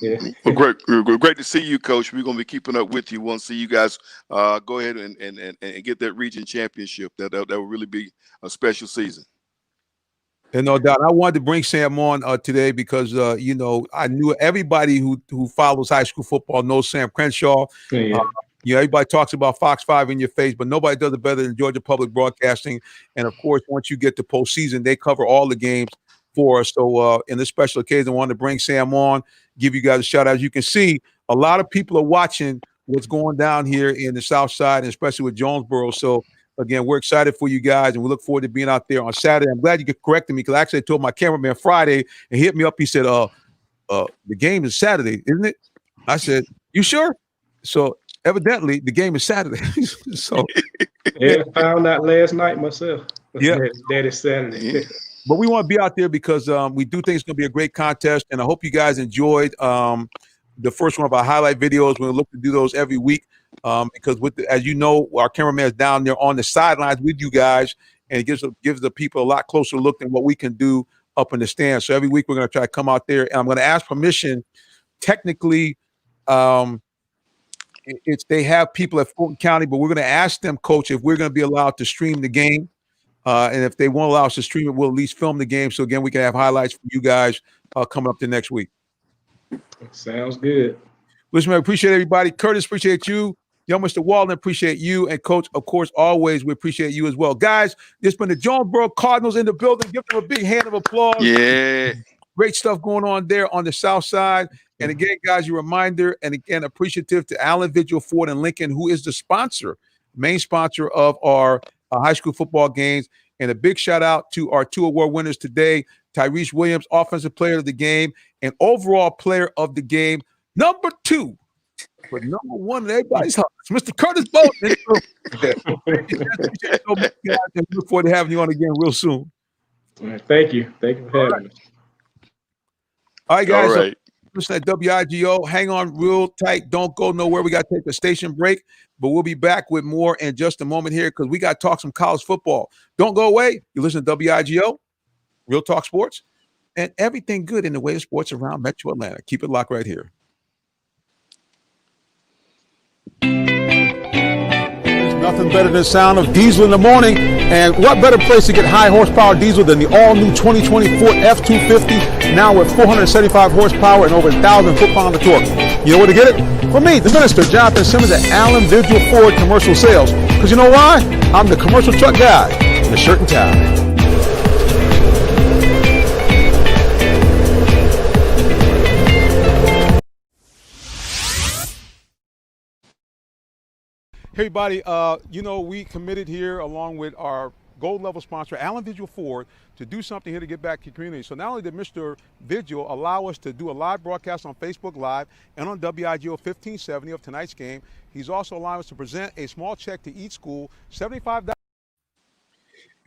Yeah. Well, great to see you, Coach. We're gonna be keeping up with you. Want to see you guys go ahead and get that region championship. That will really be a special season. And no doubt, I wanted to bring Sam on today because you know, I knew everybody who follows high school football knows Sam Crenshaw. Yeah. You know, everybody talks about Fox 5 in your face, but nobody does it better than Georgia Public Broadcasting. And of course, once you get to postseason, they cover all the games for us. So in this special occasion, I wanted to bring Sam on, give you guys a shout out. As you can see, a lot of people are watching what's going down here in the South Side, and especially with Jonesboro. So again, we're excited for you guys, and we look forward to being out there on Saturday. I'm glad you corrected me because I actually told my cameraman Friday and he hit me up. He said, the game is Saturday, isn't it? I said, you sure? So evidently the game is Saturday. So Yeah, I found out last night myself. Yeah. That is Saturday. but we want to be out there because we do think it's going to be a great contest, and I hope you guys enjoyed the first one of our highlight videos. We'll look to do those every week because as you know, our cameraman is down there on the sidelines with you guys, and it gives the people a lot closer look than what we can do up in the stands. So every week we're going to try to come out there, and I'm going to ask permission. Technically, they have people at Fulton County, but we're going to ask them, Coach, if we're going to be allowed to stream the game. And if they won't allow us to stream it, we'll at least film the game. So again, we can have highlights for you guys coming up to next week. Sounds good. Listen, man, appreciate everybody. Curtis, appreciate you. Young Mr. Walden, appreciate you. And Coach, of course, always we appreciate you as well. Guys, this has been the Jonesboro Cardinals in the building. Give them a big hand of applause. Yeah. Great stuff going on there on the South Side. And again, guys, a reminder, and again, appreciative to Allen Vigil Ford and Lincoln, who is the sponsor, main sponsor of our high school football games. And a big shout out to our 2 award winners today, Tyrese Williams, offensive player of the game and overall player of the game. Number 2, but number 1 in everybody's hearts, Mr. Curtis Bolton. Look forward to having you on again real soon. All right, thank you. Thank you for having us. All right, guys. All right. Listen at WIGO. Hang on real tight. Don't go nowhere. We got to take a station break, but we'll be back with more in just a moment here because we got to talk some college football. Don't go away. You listen to WIGO, Real Talk Sports, and everything good in the way of sports around Metro Atlanta. Keep it locked right here. Nothing better than the sound of diesel in the morning. And what better place to get high horsepower diesel than the all-new 2020 Ford F-250, now with 475 horsepower and over 1,000 foot-pounds of torque. You know where to get it? From me, the minister, Jonathan Simmons at Allen Vigil Ford Commercial Sales. Because you know why? I'm the commercial truck guy in the shirt and tie. Hey, everybody, you know, we committed here along with our gold level sponsor, Allen Vigil Ford, to do something here to get back to the community. So not only did Mr. Vigil allow us to do a live broadcast on Facebook Live and on WIGO 1570 of tonight's game, he's also allowing us to present a small check to each school, $75.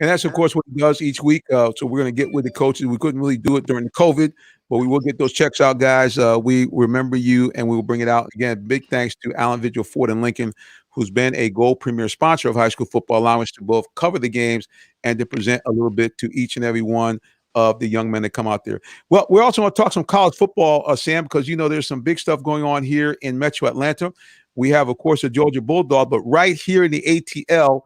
And that's, of course, what he does each week. So we're going to get with the coaches. We couldn't really do it during the COVID, but we will get those checks out, guys. We remember you, and we will bring it out. Again, big thanks to Allen Vigil Ford and Lincoln, who's been a gold premier sponsor of high school football, allowing us to both cover the games and to present a little bit to each and every one of the young men that come out there. Well, we're also going to talk some college football, Sam, because, you know, there's some big stuff going on here in Metro Atlanta. We have, of course, the Georgia Bulldog, but right here in the ATL,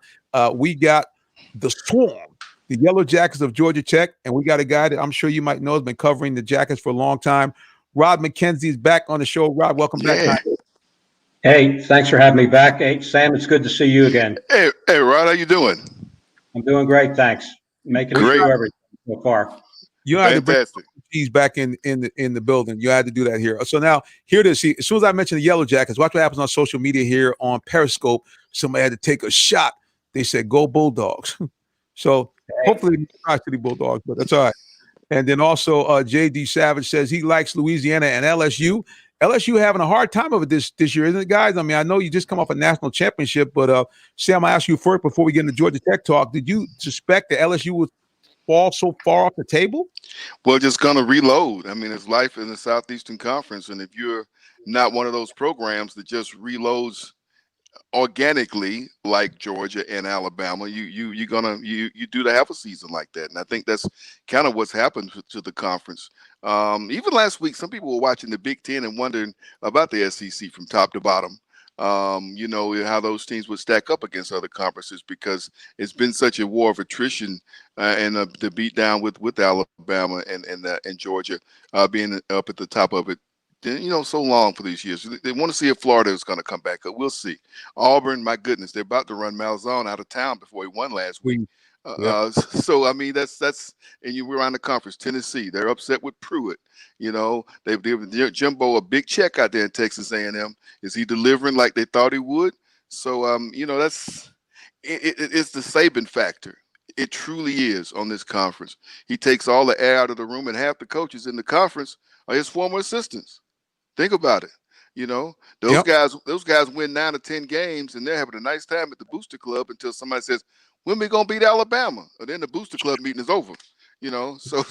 we got the Swarm, the Yellow Jackets of Georgia Tech, and we got a guy that I'm sure you might know has been covering the Jackets for a long time. Rob McKenzie is back on the show. Rob, welcome back. Hey, thanks for having me back. Hey, Sam, it's good to see you again. Hey, Rod, how you doing? I'm doing great, thanks. Making it Great. through everything so far. You had to bring Fantastic. he's back in the building. You had to do that here. So now here it is. See, as soon as I mentioned the Yellow Jackets, watch what happens on social media here on Periscope. Somebody had to take a shot. They said, "Go Bulldogs." So hopefully not City Bulldogs, but that's all right. And then also JD Savage says he likes Louisiana and LSU. LSU having a hard time of it this year, isn't it, guys? I mean, I know you just come off a national championship, but Sam, I ask you first before we get into Georgia Tech talk. Did you suspect that LSU would fall so far off the table? Well, just gonna reload. I mean, it's life in the Southeastern Conference, and if you're not one of those programs that just reloads organically like Georgia and Alabama, you do to have a season like that, and I think that's kind of what's happened to the conference. Even last week, some people were watching the Big Ten and wondering about the SEC from top to bottom. How those teams would stack up against other conferences because it's been such a war of attrition and the beat down with Alabama and Georgia being up at the top of it. So long for these years. They want to see if Florida is going to come back up. We'll see. Auburn, my goodness, they're about to run Malzahn out of town before he won last week. So I mean, that's and we're on the conference. Tennessee, they're upset with Pruitt. They've given Jimbo a big check out there in Texas A&M. Is he delivering like they thought he would? So that's it's the Saban factor. It truly is on this conference. He takes all the air out of the room, and half the coaches in the conference are his former assistants. Think about it. Those guys win 9 or 10 games, and they're having a nice time at the Booster Club until somebody says, "When we gonna beat Alabama?" And then the Booster Club meeting is over. So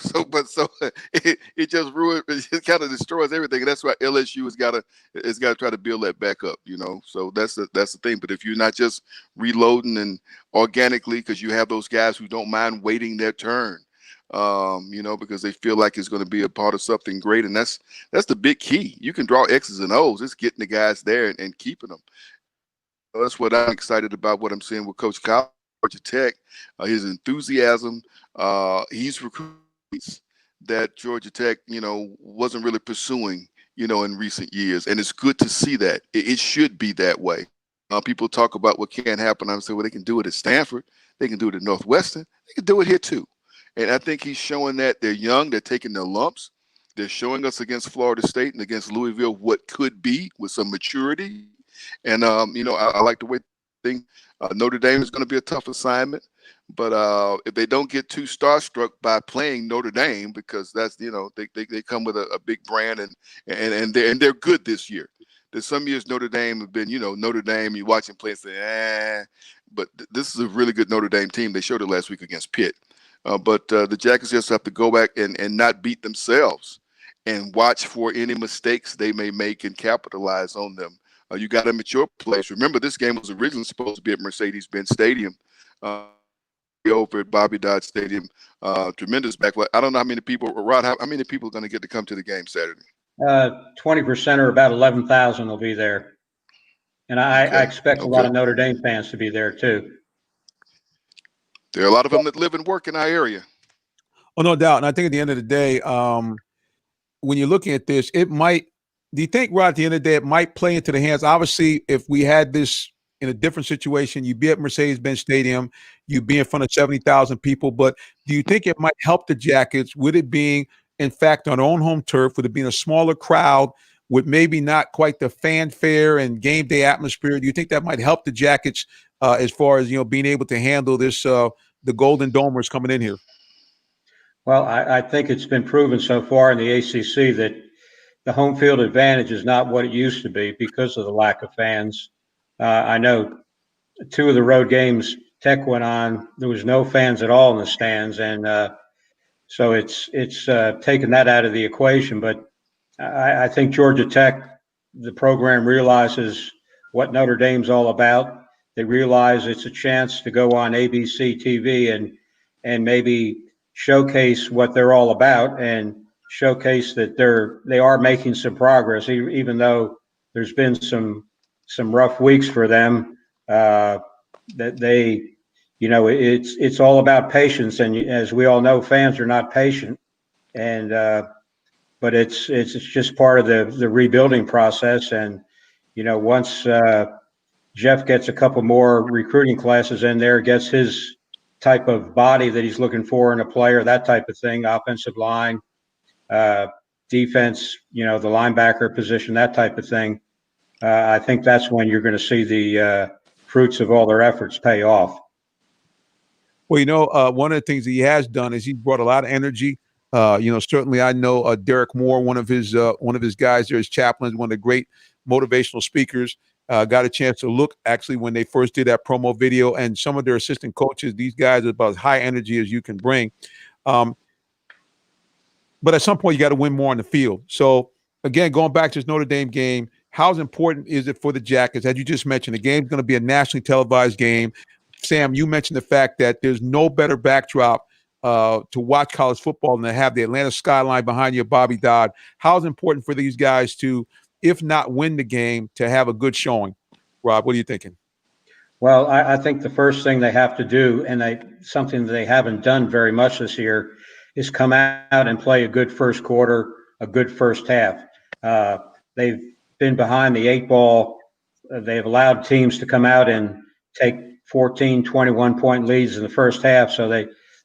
it just ruins. It kind of destroys everything. And that's why LSU has got to try to build that back up. So that's the thing. But if you're not just reloading and organically, because you have those guys who don't mind waiting their turn. Because they feel like it's going to be a part of something great. And that's the big key. You can draw X's and O's. It's getting the guys there and keeping them. That's what I'm excited about, what I'm seeing with Coach Kyle, Georgia Tech, his enthusiasm. He's recruiting that Georgia Tech, wasn't really pursuing, in recent years. And it's good to see that. It should be that way. People talk about what can't happen. I'm saying, well, they can do it at Stanford. They can do it at Northwestern. They can do it here too. And I think he's showing that they're young, they're taking their lumps. They're showing us against Florida State and against Louisville what could be with some maturity. And, I like the way they think Notre Dame is going to be a tough assignment. But if they don't get too starstruck by playing Notre Dame, because that's, they come with a big brand and they're good this year. There's some years Notre Dame have been, Notre Dame, you watch them play and say, but this is a really good Notre Dame team. They showed it last week against Pitt. But the Jackets just have to go back and not beat themselves and watch for any mistakes they may make and capitalize on them. You got to mature players. Remember, this game was originally supposed to be at Mercedes-Benz Stadium over at Bobby Dodd Stadium. Tremendous backlash. I don't know how many people, Rod, how many people are going to get to come to the game Saturday? 20% or about 11,000 will be there. And I expect a lot of Notre Dame fans to be there too. There are a lot of them that live and work in our area. Oh, no doubt. And I think at the end of the day, when you're looking at this, it might – do you think, Rod, at the end of the day, it might play into the hands? Obviously, if we had this in a different situation, you'd be at Mercedes-Benz Stadium, you'd be in front of 70,000 people. But do you think it might help the Jackets with it being, in fact, on their own home turf, with it being a smaller crowd, with maybe not quite the fanfare and game day atmosphere? Do you think that might help the Jackets as far as, being able to handle this, the Golden Domers coming in here? Well, I think it's been proven so far in the ACC that the home field advantage is not what it used to be because of the lack of fans. I know 2 of the road games Tech went on, there was no fans at all in the stands. And so it's taken that out of the equation. But I think Georgia Tech, the program realizes what Notre Dame's all about. They realize it's a chance to go on ABC TV and maybe showcase what they're all about and showcase that they are making some progress, even though there's been some rough weeks for them. That they, it's all about patience, and as we all know, fans are not patient, and but it's just part of the rebuilding process. And once Jeff gets a couple more recruiting classes in there, gets his type of body that he's looking for in a player, that type of thing, offensive line, defense, the linebacker position, that type of thing. I think that's when you're going to see the fruits of all their efforts pay off. Well, one of the things that he has done is he's brought a lot of energy. Certainly I know Derek Moore, one of his guys there, his chaplain, one of the great motivational speakers. Got a chance to look actually when they first did that promo video, and some of their assistant coaches. These guys are about as high energy as you can bring. but at some point you got to win more on the field. So again, going back to this Notre Dame game, how important is it for the Jackets? As you just mentioned, the game's going to be a nationally televised game. Sam, you mentioned the fact that there's no better backdrop to watch college football than to have the Atlanta skyline behind you, Bobby Dodd. How is it important for these guys to, if not win the game, to have a good showing? Rob, what are you thinking? Well, I think the first thing they have to do, and something that they haven't done very much this year, is come out and play a good first quarter, a good first half. They've been behind the 8 ball. They've allowed teams to come out and take 14, 21-point leads in the first half. So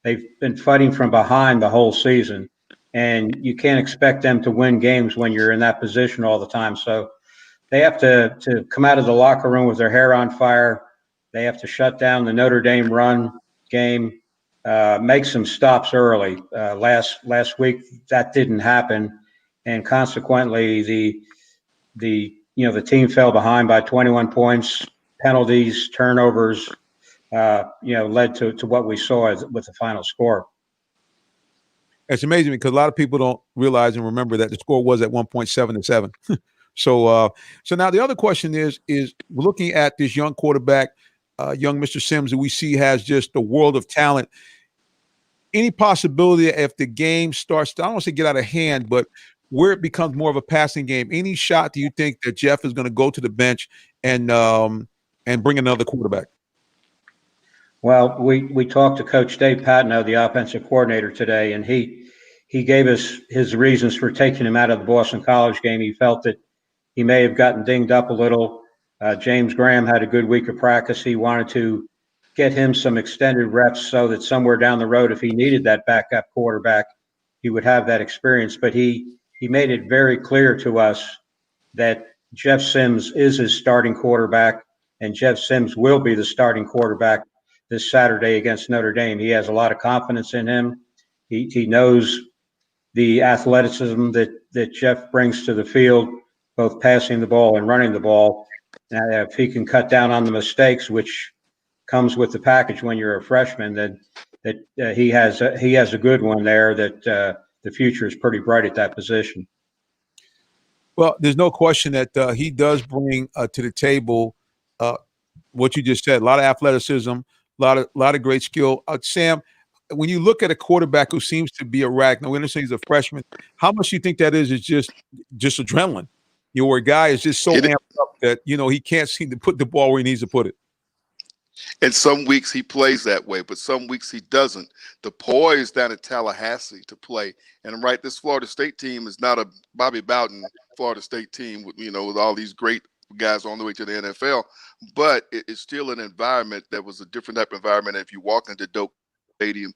they've been fighting from behind the whole season. And you can't expect them to win games when you're in that position all the time. So they have to come out of the locker room with their hair on fire. They have to shut down the Notre Dame run game, make some stops early. Last week that didn't happen, and consequently the team fell behind by 21 points. Penalties, turnovers, led to what we saw with the final score. It's amazing because a lot of people don't realize and remember that the score was at 1.7-7. So now the other question is looking at this young quarterback, young Mr. Sims, that we see has just a world of talent. Any possibility if the game starts to, I don't want to say get out of hand, but where it becomes more of a passing game, any shot do you think that Jeff is going to go to the bench and bring another quarterback? Well, we talked to Coach Dave Patino, the offensive coordinator, today, and he gave us his reasons for taking him out of the Boston College game. He felt that he may have gotten dinged up a little. James Graham had a good week of practice. He wanted to get him some extended reps so that somewhere down the road, if he needed that backup quarterback, he would have that experience. But he made it very clear to us that Jeff Sims is his starting quarterback, and Jeff Sims will be the starting quarterback this Saturday against Notre Dame. He has a lot of confidence in him. He knows the athleticism that Jeff brings to the field, both passing the ball and running the ball. And if he can cut down on the mistakes, which comes with the package when you're a freshman, then he has a good one there. That the future is pretty bright at that position. Well, there's no question that he does bring to the table what you just said: a lot of athleticism, a lot of great skill. Sam, when you look at a quarterback who seems to be erratic, now we understand he's a freshman, how much do you think that is just adrenaline? Where a guy is just so amped up that he can't seem to put the ball where he needs to put it. And some weeks he plays that way, but some weeks he doesn't. The poise down at Tallahassee to play, and I'm right, this Florida State team is not a Bobby Bowden Florida State team with with all these great guys on the way to the NFL, but it's still an environment that was a different type of environment. And if you walk into Doak Stadium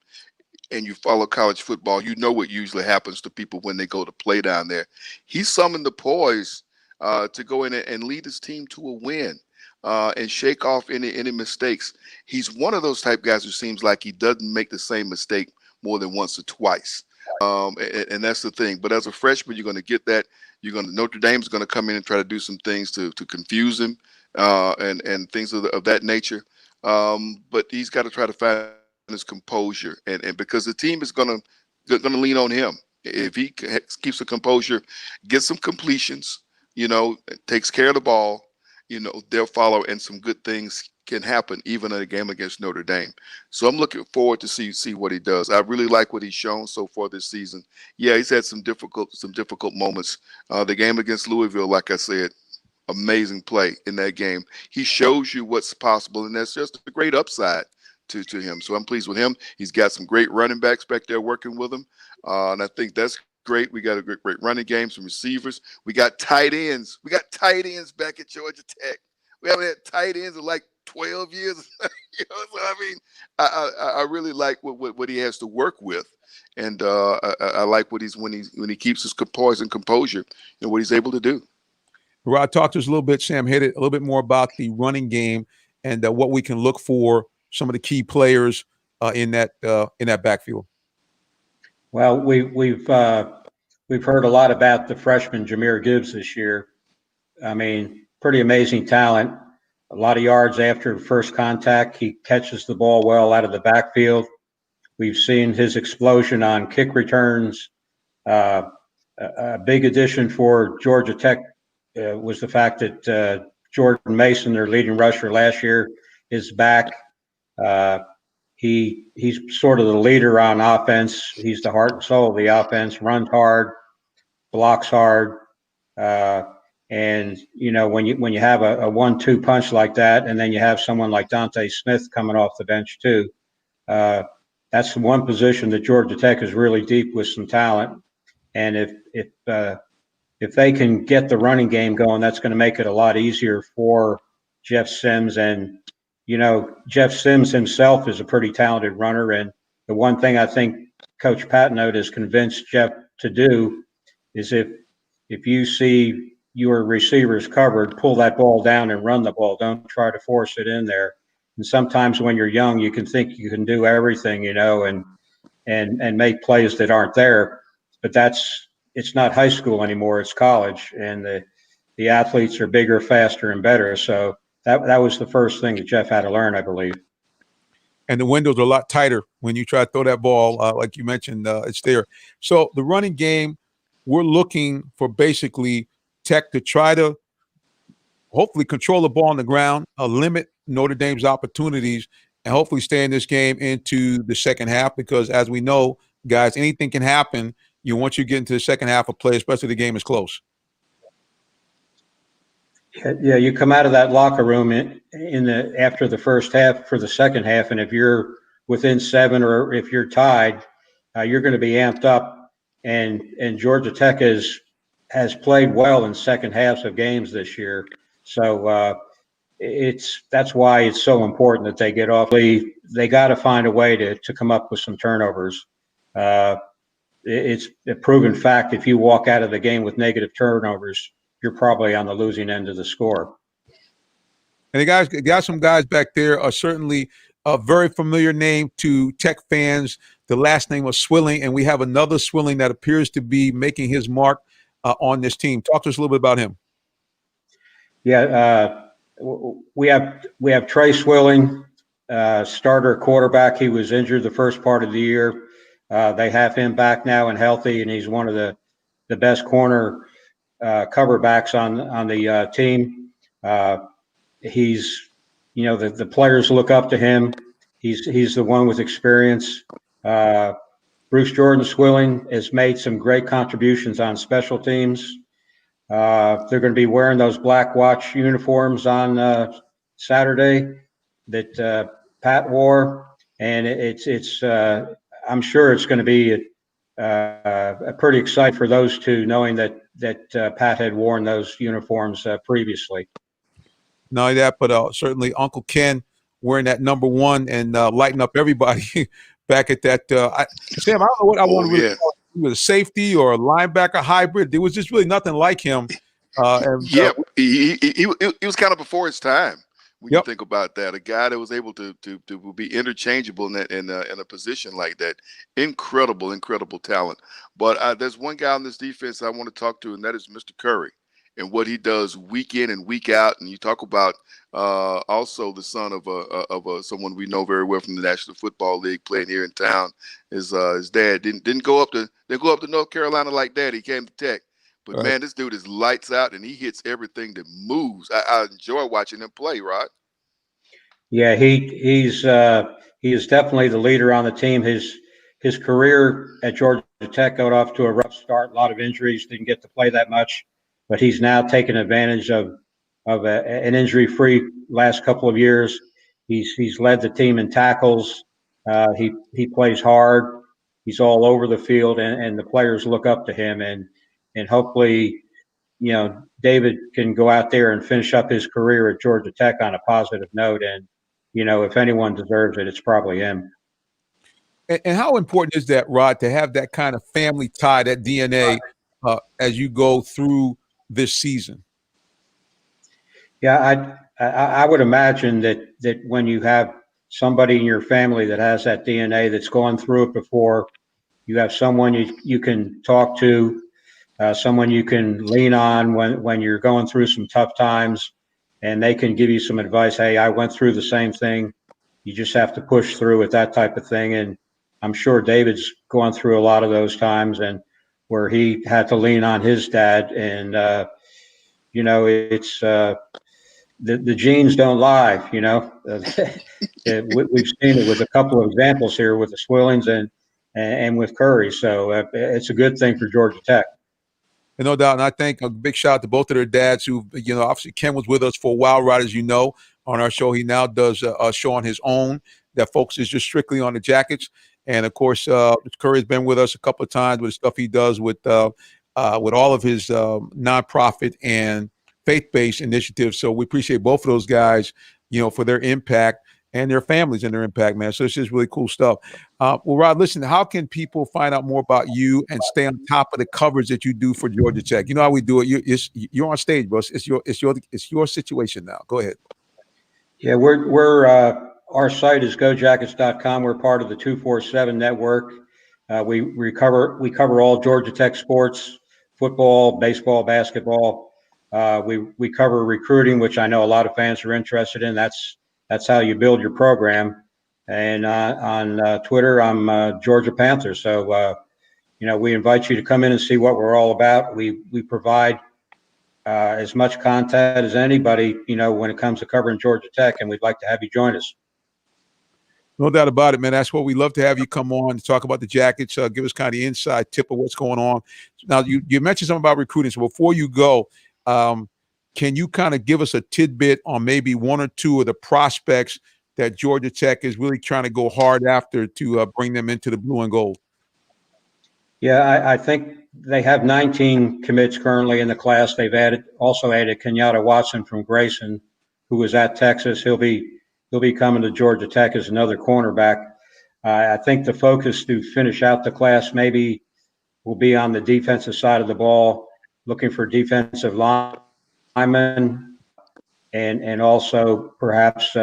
and you follow college football, you know what usually happens to people when they go to play down there. He summoned the poise to go in and lead his team to a win and shake off any mistakes. He's one of those type guys who seems like he doesn't make the same mistake more than once or twice. And that's the thing. But as a freshman, you're going to get that. Notre Dame's going to come in and try to do some things to confuse him and things of that nature. But he's got to try to find his composure, and because the team is going to lean on him. If he keeps the composure, gets some completions, takes care of the ball, they'll follow, and some good things can happen even in a game against Notre Dame. So I'm looking forward to see what he does. I really like what he's shown so far this season. Yeah, he's had some difficult moments. The game against Louisville, like I said, amazing play in that game. He shows you what's possible, and that's just a great upside to him. So I'm pleased with him. He's got some great running backs back there working with him, and I think that's great. We got a great running game, some receivers. We got tight ends. We got tight ends back at Georgia Tech. We haven't had tight ends in like 12 years. So I mean, I really like what he has to work with, and I like when he keeps his poise and composure and what he's able to do. Rod, talk to us a little bit. Sam hit it a little bit more about the running game and what we can look for, some of the key players in that backfield. Well, we've heard a lot about the freshman Jahmyr Gibbs this year. I mean, pretty amazing talent. A lot of yards after first contact. He catches the ball well out of the backfield. We've seen his explosion on kick returns. A big addition for Georgia Tech was the fact that Jordan Mason, their leading rusher last year, is back. He's sort of the leader on offense. He's the heart and soul of the offense. Runs hard, blocks hard, and when you have a 1-2 punch like that, and then you have someone like Dante Smith coming off the bench too. That's the one position that Georgia Tech is really deep with some talent. And if they can get the running game going, that's going to make it a lot easier for Jeff Sims. And Jeff Sims himself is a pretty talented runner. And the one thing I think Coach Patnode has convinced Jeff to do is if you see your receivers covered, pull that ball down and run the ball. Don't try to force it in there. And sometimes when you're young, you can think you can do everything, and make plays that aren't there. But it's not high school anymore. It's college, and the athletes are bigger, faster, and better. So that was the first thing that Jeff had to learn, I believe. And the windows are a lot tighter when you try to throw that ball, like you mentioned, it's there. So the running game, we're looking for basically Tech to try to hopefully control the ball on the ground, limit Notre Dame's opportunities, and hopefully stay in this game into the second half, because as we know, guys, anything can happen. Once you get into the second half of play, especially the game is close. Yeah, you come out of that locker room after the first half for the second half, and if you're within 7 or if you're tied, you're going to be amped up. And Georgia Tech has played well in second halves of games this year, so that's why it's so important that they get off. They got to find a way to come up with some turnovers. It's a proven fact. If you walk out of the game with negative turnovers, you're probably on the losing end of the score. And the guys, got some guys back there are certainly a very familiar name to Tech fans. The last name was Swilling, and we have another Swilling that appears to be making his mark on this team. Talk to us a little bit about him. Yeah, we have Trey Swilling, starter quarterback. He was injured the first part of the year. They have him back now and healthy, and he's one of the best corner cover backs on the team. He's, the players look up to him. He's the one with experience. Bruce Jordan Swilling has made some great contributions on special teams. They're going to be wearing those Black Watch uniforms on Saturday that Pat wore, and it's I'm sure it's going to be pretty exciting for those two, knowing that Pat had worn those uniforms previously. Not only that, but certainly Uncle Ken wearing that number 1 and lighting up everybody back at that. Sam, I don't know what I want to really call it. He was a safety or a linebacker hybrid. There was just really nothing like him. He was kind of before his time. When you think about that, a guy that was able to be interchangeable in a position like that, incredible talent. But there's one guy on this defense I want to talk to, and that is Mr. Curry, and what he does week in and week out. And you talk about also the son of someone we know very well from the National Football League, playing here in town. His dad didn't go up to North Carolina like that. He came to Tech. But, man, this dude is lights out, and he hits everything that moves. I enjoy watching him play, Rod. Yeah, he is definitely the leader on the team. His career at Georgia Tech got off to a rough start. A lot of injuries, didn't get to play that much. But he's now taken advantage of an injury-free last couple of years. He's led the team in tackles. He plays hard. He's all over the field, and the players look up to him. And hopefully, David can go out there and finish up his career at Georgia Tech on a positive note. And, if anyone deserves it, it's probably him. And how important is that, Rod, to have that kind of family tie, that DNA, as you go through this season? Yeah, I would imagine that when you have somebody in your family that has that DNA that's gone through it before, you have someone you can talk to, someone you can lean on when you're going through some tough times, and they can give you some advice. Hey, I went through the same thing. You just have to push through it, that type of thing. And I'm sure David's going through a lot of those times, and where he had to lean on his dad. And, it's the genes don't lie, We've seen it with a couple of examples here with the Swillings and with Curry. So it's a good thing for Georgia Tech. And no doubt. And I think a big shout out to both of their dads who, obviously Ken was with us for a while, right, as you know, on our show. He now does a show on his own that focuses just strictly on the Jackets. And, of course, Curry has been with us a couple of times with the stuff he does with all of his nonprofit and faith-based initiatives. So we appreciate both of those guys, for their impact and their families and their impact, man. So it's just really cool stuff. Well, Rod, listen, how can people find out more about you and stay on top of the coverage that you do for Georgia Tech? You know how we do it. You're on stage, bro. It's your situation now. Go ahead. Yeah, our site is gojackets.com. We're part of the 247 network. We cover all Georgia Tech sports, football, baseball, basketball. We cover recruiting, which I know a lot of fans are interested in. That's how you build your program. And on Twitter, I'm Georgia Panther. So, we invite you to come in and see what we're all about. We provide as much content as anybody, when it comes to covering Georgia Tech, and we'd like to have you join us. No doubt about it, man. That's what we love to have you come on to talk about the Jackets. Give us kind of the inside tip of what's going on. Now, you mentioned something about recruiting. So before you go, can you kind of give us a tidbit on maybe one or two of the prospects that Georgia Tech is really trying to go hard after to bring them into the blue and gold? Yeah, I think they have 19 commits currently in the class. They've also added Kenyatta Watson from Grayson, who was at Texas. He'll be coming to Georgia Tech as another cornerback. I think the focus to finish out the class maybe will be on the defensive side of the ball, looking for defensive linemen, and also perhaps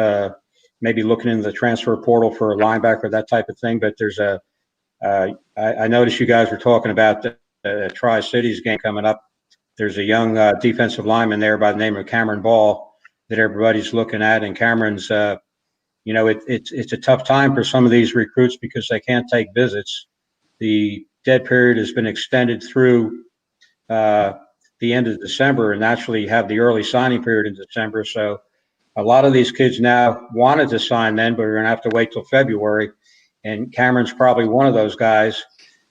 maybe looking in the transfer portal for a linebacker, that type of thing. But there's I noticed you guys were talking about the Tri-Cities game coming up. There's a young defensive lineman there by the name of Cameron Ball that everybody's looking at. And Cameron's, it's a tough time for some of these recruits because they can't take visits. The dead period has been extended through the end of December, and naturally have the early signing period in December. So a lot of these kids now wanted to sign then, but we're going to have to wait till February. And Cameron's probably one of those guys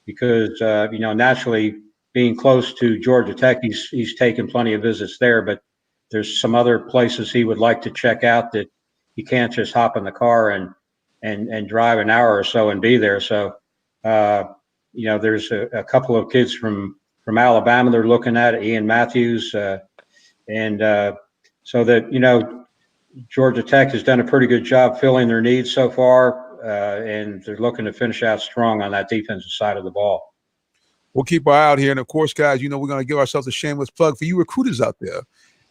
because, naturally being close to Georgia Tech, he's taken plenty of visits there, but there's some other places he would like to check out that you can't just hop in the car and drive an hour or so and be there. So, there's a couple of kids from Alabama they're looking at, Ian Matthews, so that, Georgia Tech has done a pretty good job filling their needs so far, and they're looking to finish out strong on that defensive side of the ball. We'll keep our eye out here. And, of course, guys, we're going to give ourselves a shameless plug for you recruiters out there.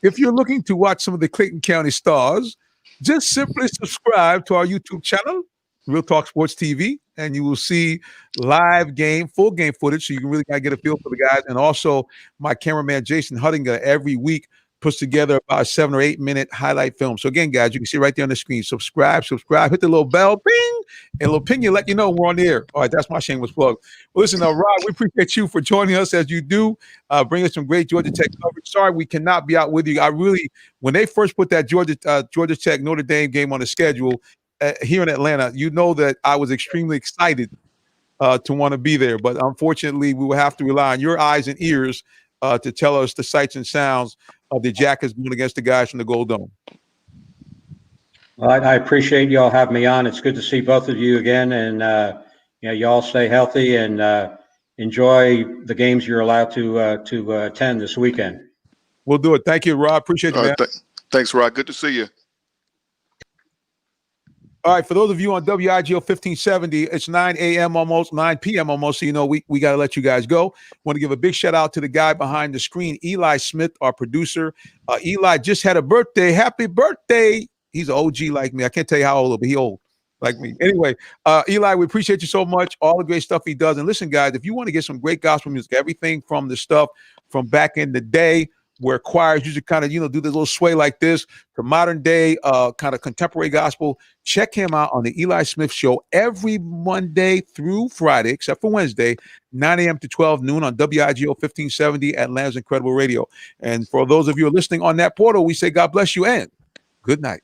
If you're looking to watch some of the Clayton County Stars, just simply subscribe to our YouTube channel, Real Talk Sports TV, and you will see live full game footage, so you can really kind of get a feel for the guys. And also, my cameraman, Jason Huttinger, every week puts together about a 7 or 8 minute highlight film. So again, guys, you can see right there on the screen. Subscribe, hit the little bell, ping, and it'll ping you, let you know we're on the air. All right, that's my shameless plug. Well, listen, Rod, we appreciate you for joining us as you do. Bring us some great Georgia Tech coverage. Sorry we cannot be out with you. When they first put that Georgia Tech Notre Dame game on the schedule here in Atlanta, that I was extremely excited to want to be there. But unfortunately, we will have to rely on your eyes and ears to tell us the sights and sounds of the Jackets going against the guys from the Gold Dome. Well, I appreciate you all having me on. It's good to see both of you again, and you all stay healthy and enjoy the games you're allowed to attend this weekend. We'll do it. Thank you, Rod. Appreciate you, man. Thanks, Rod. Good to see you. All right, for those of you on WIGO 1570, it's 9 a.m. almost, 9 p.m. almost, so we got to let you guys go. Want to give a big shout-out to the guy behind the screen, Eli Smith, our producer. Eli just had a birthday. Happy birthday. He's an OG like me. I can't tell you how old, but he's old like me. Anyway, Eli, we appreciate you so much, all the great stuff he does. And listen, guys, if you want to get some great gospel music, everything from the stuff from back in the day, where choirs used to kind of, do this little sway like this, to modern day kind of contemporary gospel. Check him out on the Eli Smith Show every Monday through Friday, except for Wednesday, 9 a.m. to 12 noon on WIGO 1570 Atlanta's Incredible Radio. And for those of you who are listening on that portal, we say God bless you and good night.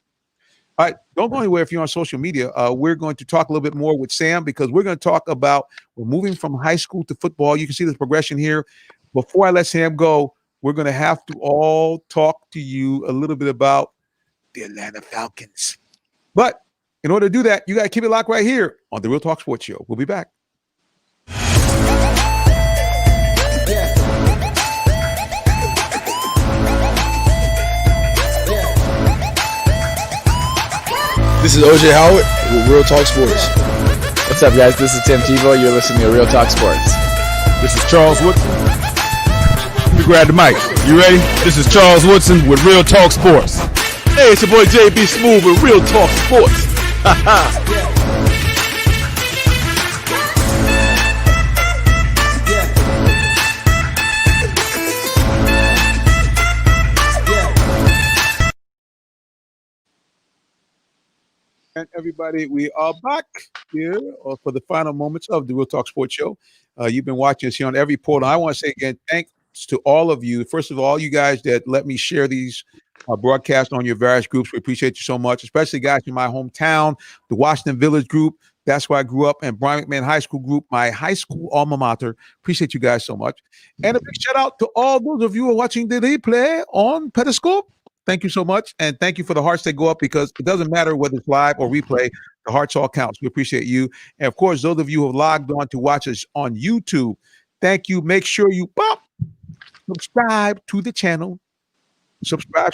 All right, don't go anywhere if you're on social media. We're going to talk a little bit more with Sam, because we're going to talk about we're moving from high school to football. You can see the progression here. Before I let Sam go, we're going to have to all talk to you a little bit about the Atlanta Falcons. But in order to do that, you got to keep it locked right here on the Real Talk Sports Show. We'll be back. This is OJ Howard with Real Talk Sports. What's up, guys? This is Tim Tebow. You're listening to Real Talk Sports. This is Charles Woodson. Let me grab the mic. You ready? This is Charles Woodson with Real Talk Sports. Hey, it's your boy JB Smooth with Real Talk Sports. And everybody, we are back here for the final moments of the Real Talk Sports Show. You've been watching us here on every portal. I want to say again, thanks to all of you. First of all, you guys that let me share these broadcasts on your various groups. We appreciate you so much, especially guys in my hometown, the Washington Village group. That's where I grew up, and Brian McMahon High School group, my high school alma mater. Appreciate you guys so much. And a big shout out to all those of you who are watching the replay on Periscope. Thank you so much. And thank you for the hearts that go up, because it doesn't matter whether it's live or replay. The hearts all counts. We appreciate you. And of course, those of you who have logged on to watch us on YouTube, thank you. Make sure you subscribe to the channel. Subscribe,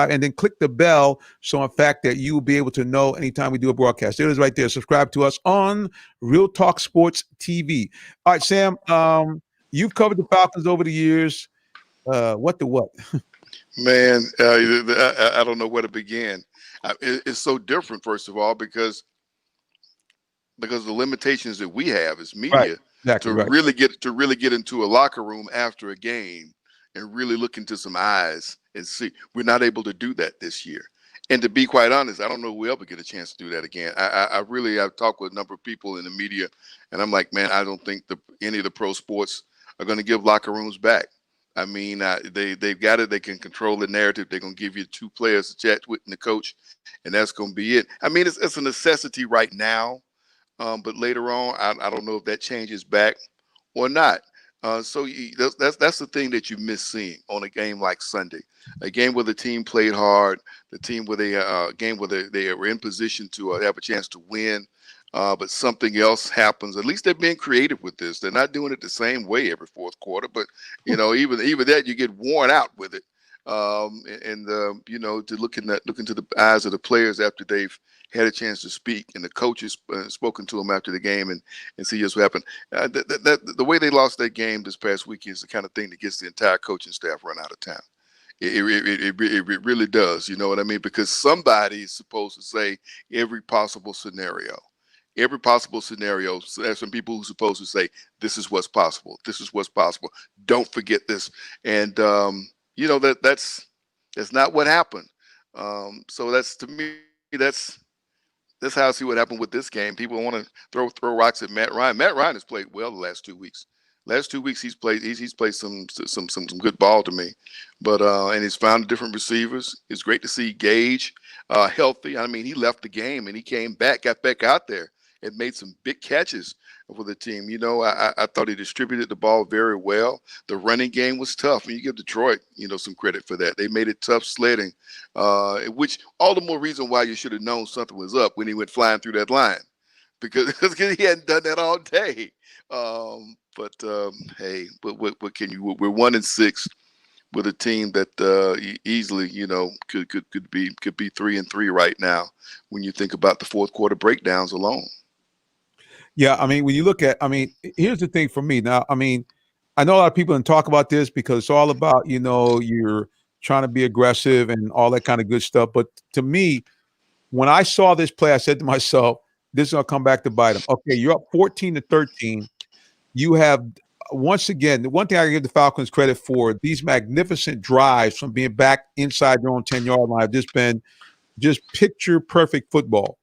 and then click the bell. So in fact that you will be able to know anytime we do a broadcast. There it is right there. Subscribe to us on Real Talk Sports TV. All right, Sam, you've covered the Falcons over the years. What? Man, I don't know where to begin. It's so different, first of all, because the limitations that we have as media really get into a locker room after a game and really look into some eyes and see. We're not able to do that this year. And to be quite honest, I don't know if we'll ever get a chance to do that again. I've talked with a number of people in the media, and I'm like, man, I don't think any of the pro sports are going to give locker rooms back. I mean, they've got it. They can control the narrative. They're going to give you 2 players to chat with and the coach, and that's going to be it. I mean, it's a necessity right now, but later on, I don't know if that changes back or not. So that's the thing that you miss seeing on a game like Sunday, a game where the team played hard, the team where game where they were in position to have a chance to win. But something else happens. At least they're being creative with this. They're not doing it the same way every fourth quarter. But even that, you get worn out with it. To look into the eyes of the players after they've had a chance to speak, and the coaches spoken to them after the game, and see just what happened. The way they lost that game this past weekend is the kind of thing that gets the entire coaching staff run out of town. It really does. You know what I mean? Because somebody's supposed to say every possible scenario. Every possible scenario. So there's some people who are supposed to say, this is what's possible. This is what's possible. Don't forget this. And, that's not what happened. So that's, to me, that's how I see what happened with this game. People want to throw rocks at Matt Ryan. Matt Ryan has played well the last 2 weeks. Last 2 weeks he's played some good ball to me. But and he's found different receivers. It's great to see Gage healthy. I mean, he left the game and he came back, got back out there and made some big catches for the team. I thought he distributed the ball very well. The running game was tough, and you give Detroit, some credit for that. They made it tough sledding, which all the more reason why you should have known something was up when he went flying through that line, because he hadn't done that all day. Hey, but what can you? We're 1-6 with a team that easily, could be 3-3 right now when you think about the fourth quarter breakdowns alone. Yeah, I mean, when you look at, here's the thing for me. Now, I know a lot of people didn't talk about this because it's all about, you're trying to be aggressive and all that kind of good stuff. But to me, when I saw this play, I said to myself, this is going to come back to bite them. Okay, you're up 14-13. You have once again, the one thing I give the Falcons credit for, these magnificent drives from being back inside their own 10-yard line have just been just picture perfect football.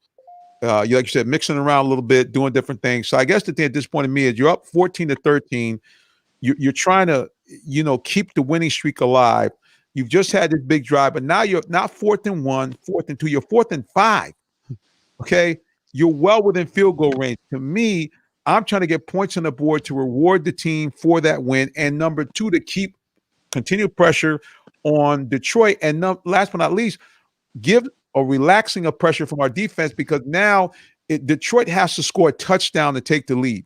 Like you said, mixing around a little bit, doing different things. So I guess the thing at this point to me is you're up 14-13. You're trying to, keep the winning streak alive. You've just had this big drive, but now you're not 4th and 1, 4th and 2, you're 4th and 5. Okay. You're well within field goal range. To me, I'm trying to get points on the board to reward the team for that win. And number 2, to keep continued pressure on Detroit. And last but not least, give a relaxing of pressure from our defense, because now Detroit has to score a touchdown to take the lead,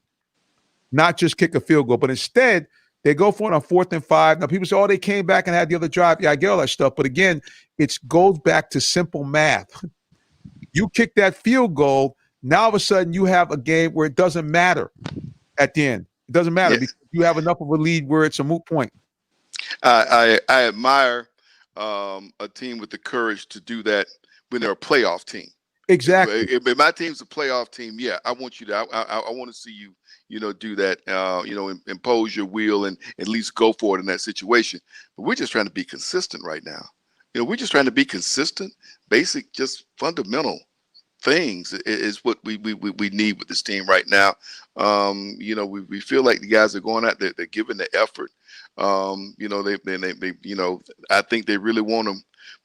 not just kick a field goal. But instead, they go for it on 4th and 5. Now, people say, oh, they came back and had the other drive. Yeah, I get all that stuff. But again, it goes back to simple math. You kick that field goal, now all of a sudden you have a game where it doesn't matter at the end. It doesn't matter because you have enough of a lead where it's a moot point. I admire a team with the courage to do that when they're a playoff team. Exactly. If my team's a playoff team, yeah, I want you to. I want to see you, do that. Impose your will and at least go for it in that situation. But we're just trying to be consistent right now. We're just trying to be consistent. Basic, just fundamental things is what we need with this team right now. We feel like the guys are going out there, they're giving the effort. I think they really want to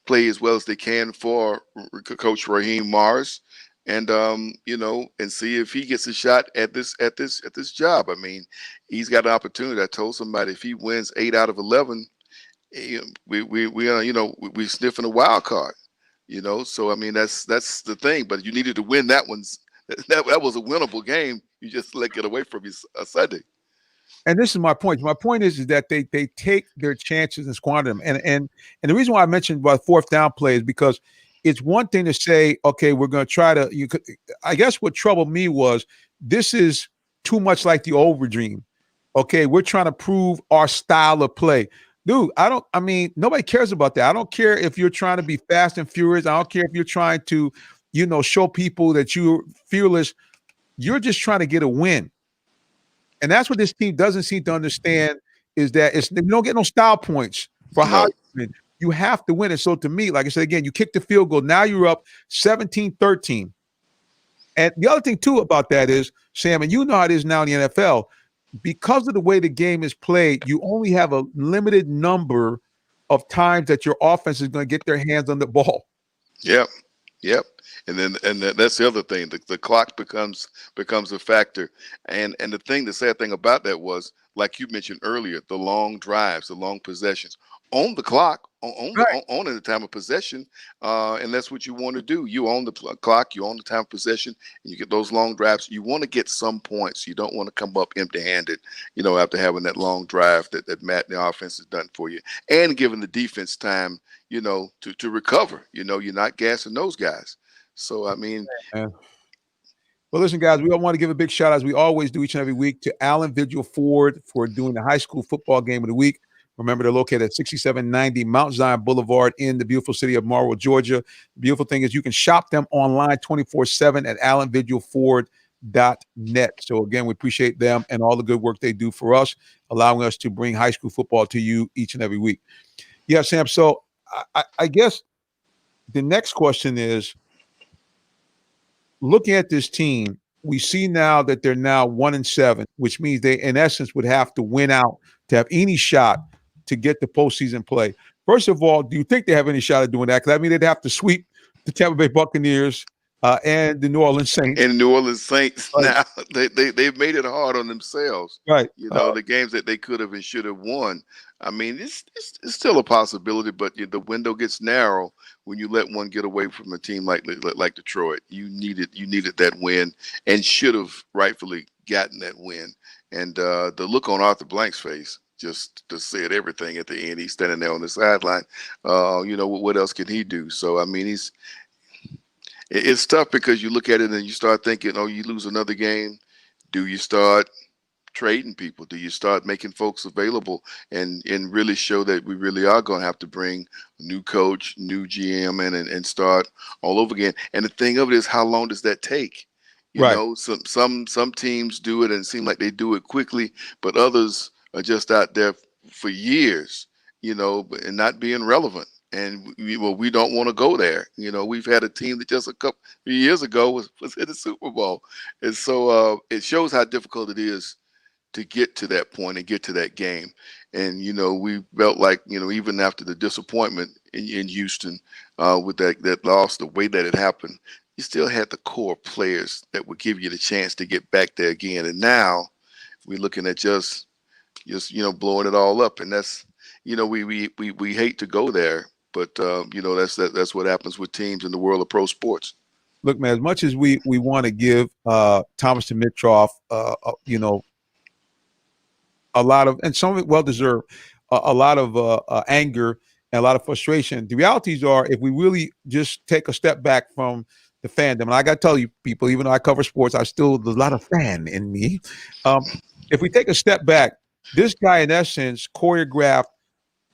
play as well as they can for Coach Raheem Morris, and and see if he gets a shot at this job. I mean, he's got an opportunity. I told somebody if he wins 8 out of 11, we're sniffing a wild card. So I mean that's the thing. But you needed to win that one. That was a winnable game. You just let it away from you Sunday. And this is my point. My point is that they take their chances and squander them. And the reason why I mentioned about 4th down play is because it's one thing to say, okay, we're going to try to. I guess what troubled me was this is too much like the old dream. Okay, we're trying to prove our style of play. Dude, nobody cares about that. I don't care if you're trying to be fast and furious. I don't care if you're trying to, show people that you're fearless. You're just trying to get a win. And that's what this team doesn't seem to understand, is that you don't get no style points for how you win. You have to win. And so to me, like I said, again, you kick the field goal. Now you're up 17-13. And the other thing, too, about that is, Sam, and you know how it is now in the NFL, because of the way the game is played, you only have a limited number of times that your offense is going to get their hands on the ball. Yep. And that's the other thing. The clock becomes a factor. And the sad thing about that was, like you mentioned earlier, the long drives, the long possessions on the clock, on the time of possession. And that's what you want to do. You own the clock, you own the time of possession, and you get those long drives. You want to get some points. You don't want to come up empty-handed, after having that long drive that Matt and the offense has done for you, and giving the defense time, to recover. You're not gassing those guys. So, I mean. Well, listen, guys, we all want to give a big shout out, as we always do each and every week, to Allen Vigil Ford for doing the high school football game of the week. Remember, they're located at 6790 Mount Zion Boulevard in the beautiful city of Marlboro, Georgia. The beautiful thing is you can shop them online 24/7 at allenvigilford.net. So, again, we appreciate them and all the good work they do for us, allowing us to bring high school football to you each and every week. Yeah, Sam, so I guess the next question is, looking at this team, we see now that they're now 1-7, which means they, in essence, would have to win out to have any shot to get the postseason play. First of all, do you think they have any shot at doing that? Because I mean, they'd have to sweep the Tampa Bay Buccaneers and the New Orleans Saints. And the New Orleans Saints, now they've made it hard on themselves. Right. The games that they could have and should have won. I mean, it's still a possibility, but the window gets narrow when you let one get away from a team like Detroit. You needed that win and should have rightfully gotten that win. And the look on Arthur Blank's face just said everything at the end. He's standing there on the sideline. What else can he do? So, I mean, it's tough because you look at it and you start thinking, you lose another game. Do you start trading people? Do you start making folks available and really show that we really are going to have to bring a new coach, new GM and start all over again? And the thing of it is, how long does that take? You Right. know, some teams do it and seem like they do it quickly, but others are just out there for years, you know, and not being relevant. And we don't want to go there. You know, we've had a team that just a couple years ago was in the Super Bowl, and so it shows how difficult it is to get to that point and get to that game. And you know, we felt like, you know, even after the disappointment in Houston with that loss, the way that it happened, you still had the core players that would give you the chance to get back there again. And now we're looking at just you know, blowing it all up. And that's, you know, we hate to go there, but you know, that's what happens with teams in the world of pro sports. Look, man, as much as we want to give Thomas Dimitroff, you know, a lot of, and some of it well-deserved, a lot of anger and a lot of frustration. The realities are, if we really just take a step back from the fandom, and I got to tell you, people, even though I cover sports, there's a lot of fan in me. If we take a step back, this guy, in essence, choreographed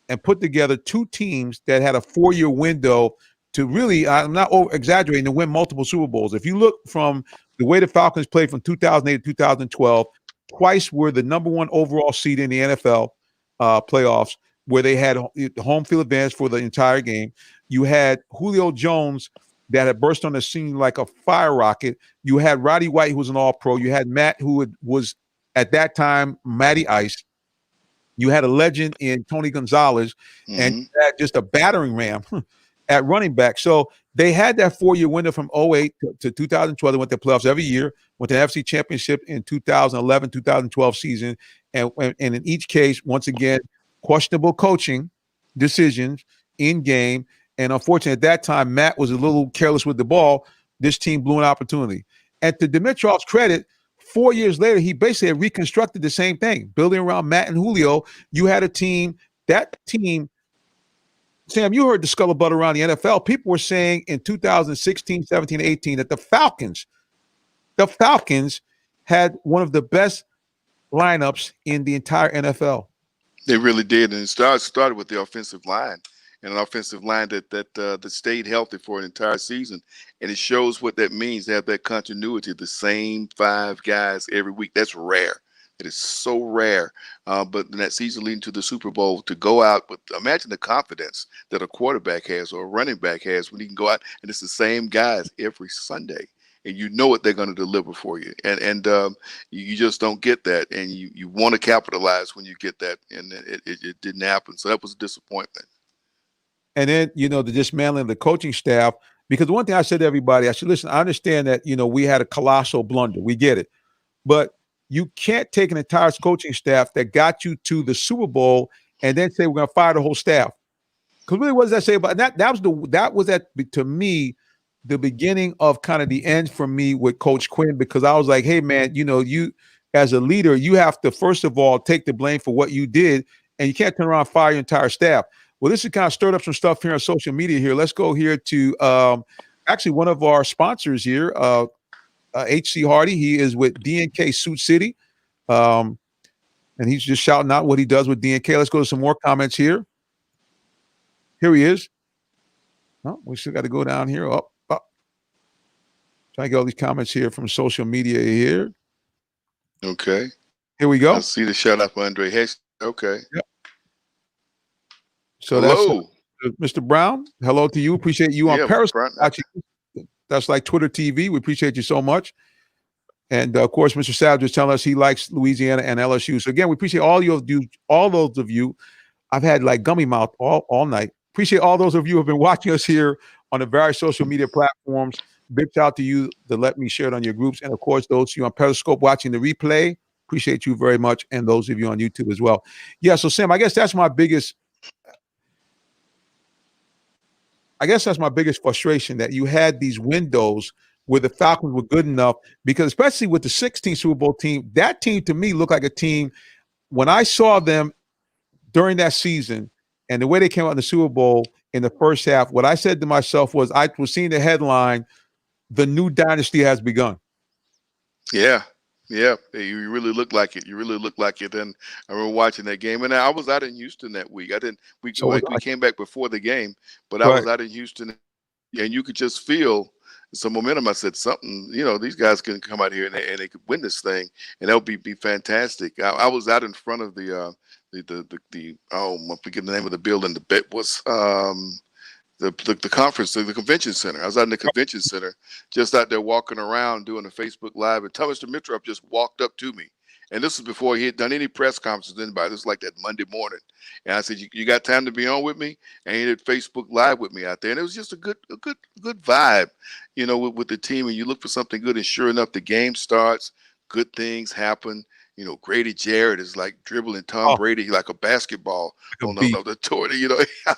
and put together two teams that had a 4-year window to really, I'm not exaggerating, to win multiple Super Bowls. If you look from the way the Falcons played from 2008 to 2012, twice were the number 1 overall seed in the NFL playoffs, where they had home field advantage for the entire game. You had Julio Jones that had burst on the scene like a fire rocket. You had Roddy White, who was an all-pro. You had Matt, who was at that time Matty Ice. You had a legend in Tony Gonzalez, and you had just a battering ram at running back. So they had that 4-year window from 2008 to 2012. They went to playoffs every year, went to the NFC Championship in 2011, 2012 season. And in each case, once again, questionable coaching decisions in game. And unfortunately, at that time, Matt was a little careless with the ball. This team blew an opportunity. And to Dimitroff's credit, 4 years later, he basically had reconstructed the same thing, building around Matt and Julio. You had a team, that team, Sam, you heard the scuttlebutt around the NFL. People were saying in 2016, 17, 18 that the Falcons had one of the best lineups in the entire NFL. They really did, and it started with the offensive line, and an offensive line that stayed healthy for an entire season. And it shows what that means to have that continuity, the same 5 guys every week. That's rare. It is so rare. But in that season leading to the Super Bowl, to go out with, imagine the confidence that a quarterback has or a running back has when he can go out and it's the same guys every Sunday. And you know what they're going to deliver for you. And you just don't get that. And you want to capitalize when you get that. And it didn't happen. So that was a disappointment. And then, you know, the dismantling of the coaching staff, because one thing I said to everybody, I said, listen, I understand that, you know, we had a colossal blunder. We get it. But you can't take an entire coaching staff that got you to the Super Bowl and then say we're going to fire the whole staff. Because really, what does that say about that? That was to me, the beginning of kind of the end for me with Coach Quinn, because I was like, hey, man, you know, you as a leader, you have to, first of all, take the blame for what you did, and you can't turn around and fire your entire staff. Well, this has kind of stirred up some stuff here on social media here. Let's go here to actually one of our sponsors here, H.C. Hardy. He is with DNK Suit City, and he's just shouting out what he does with DNK. Let's go to some more comments here. Here he is. Oh, we still got to go down here. Up. Trying to get all these comments here from social media here. Okay. Here we go. I see the shout out for Andre Hess. Okay. Yep. So hello. That's Mr. Brown. Hello to you. Appreciate you on Periscope. Actually, that's like Twitter TV. We appreciate you so much. And of course, Mr. Savage is telling us he likes Louisiana and LSU. So again, we appreciate all those of you. I've had like gummy mouth all night. Appreciate all those of you who have been watching us here on the various social media platforms. Big shout out to you to let me share it on your groups. And of course, those of you on Periscope watching the replay, appreciate you very much. And those of you on YouTube as well. Yeah, so Sam, I guess that's my biggest frustration, that you had these windows where the Falcons were good enough, because especially with the 16 Super Bowl team, that team to me looked like a team, when I saw them during that season and the way they came out in the Super Bowl in the first half, what I said to myself was, I was seeing the headline, "The new dynasty has begun." Yeah. You really look like it. You really look like it. And I remember watching that game. And I was out in Houston that week. We came back before the game, but I was out in Houston, and you could just feel some momentum. I said something, these guys can come out here and they could win this thing, and that would be fantastic. I was out in front of the I forget the name of the building. The bet was the conference, the convention center. I was out in the convention center, just out there walking around doing a Facebook Live, and Thomas Dimitrov just walked up to me. And this was before he had done any press conferences with anybody. This was like that Monday morning. And I said, you got time to be on with me? And he did Facebook Live with me out there. And it was just a good vibe, with the team. And you look for something good. And sure enough, the game starts. Good things happen. Grady Jarrett is like dribbling Tom Brady like a basketball on the tour.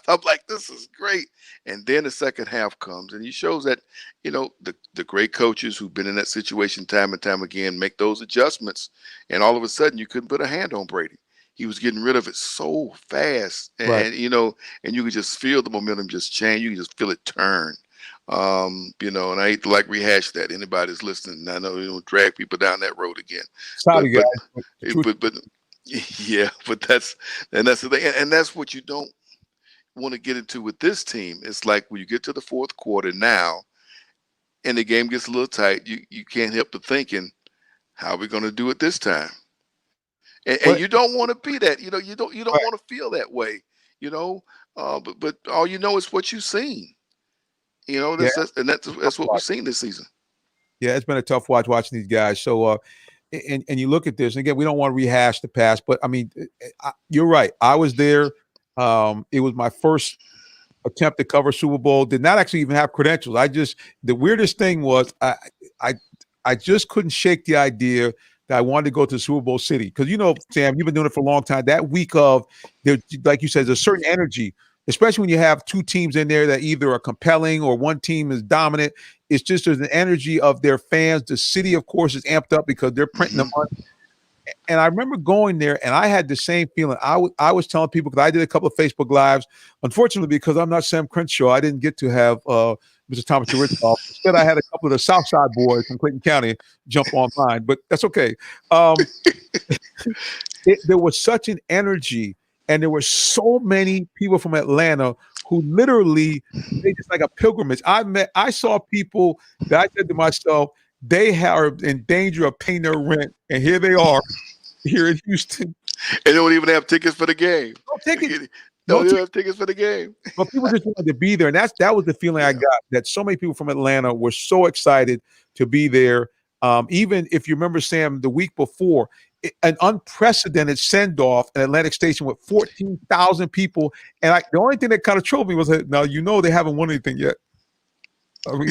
I'm like, this is great. And then the second half comes, and he shows that, the great coaches who've been in that situation time and time again make those adjustments. And all of a sudden, you couldn't put a hand on Brady. He was getting rid of it so fast, and Right. and you could just feel the momentum just change. You can just feel it turn. And I hate to rehash that. Anybody that's listening, I know you don't drag people down that road again. Sorry, But- guys. But yeah, but that's the thing, and that's what you don't want to get into with this team. It's like when you get to the fourth quarter now, and the game gets a little tight, you can't help but thinking, how are we going to do it this time? And you don't want to be that. You don't Right. want to feel that way. But all you know is what you've seen. That's what we've seen this season. Yeah, it's been a tough watching these guys. So, and you look at this, and again, we don't want to rehash the past, but I mean, you're right. I was there. It was my first attempt to cover Super Bowl. Did not actually even have credentials. The weirdest thing was I just couldn't shake the idea that I wanted to go to Super Bowl City because Sam, you've been doing it for a long time. That week of, like you said, there's a certain energy, especially when you have two teams in there that either are compelling or one team is dominant. It's just there's an energy of their fans. The city, of course, is amped up because they're printing the money. And I remember going there, and I had the same feeling. I was telling people, because I did a couple of Facebook Lives. Unfortunately, because I'm not Sam Crenshaw, I didn't get to have Mr. Thomas Dimitrov. Instead, I had a couple of the Southside boys from Clayton County jump online, but that's okay. There was such an energy, and there were so many people from Atlanta who literally, they just like a pilgrimage. I saw people that I said to myself, they are in danger of paying their rent, and here they are here in Houston. And they don't even have tickets for the game. No tickets. No, they don't have tickets for the game. But people just wanted to be there, and that was the feeling I got, that so many people from Atlanta were so excited to be there. Even if you remember, Sam, the week before, an unprecedented send-off at Atlantic Station with 14,000 people, and the only thing that kind of troubled me was that now they haven't won anything yet. I mean,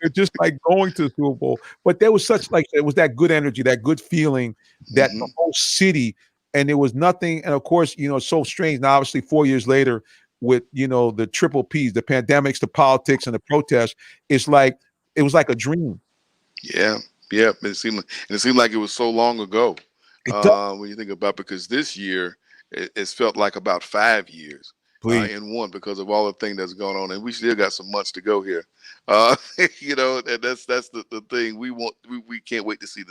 they're just like going to the Super Bowl, but there was it was that good energy, that good feeling, that the whole city. And there was nothing, and of course, it's so strange. Now, obviously, 4 years later, with the triple Ps, the pandemics, the politics, and the protests, it was like a dream. Yeah. It seemed like it was so long ago. When you think about, because this year it's felt like about 5 years in one, because of all the things that's going on, and we still got some months to go here. And that's the thing we can't wait to see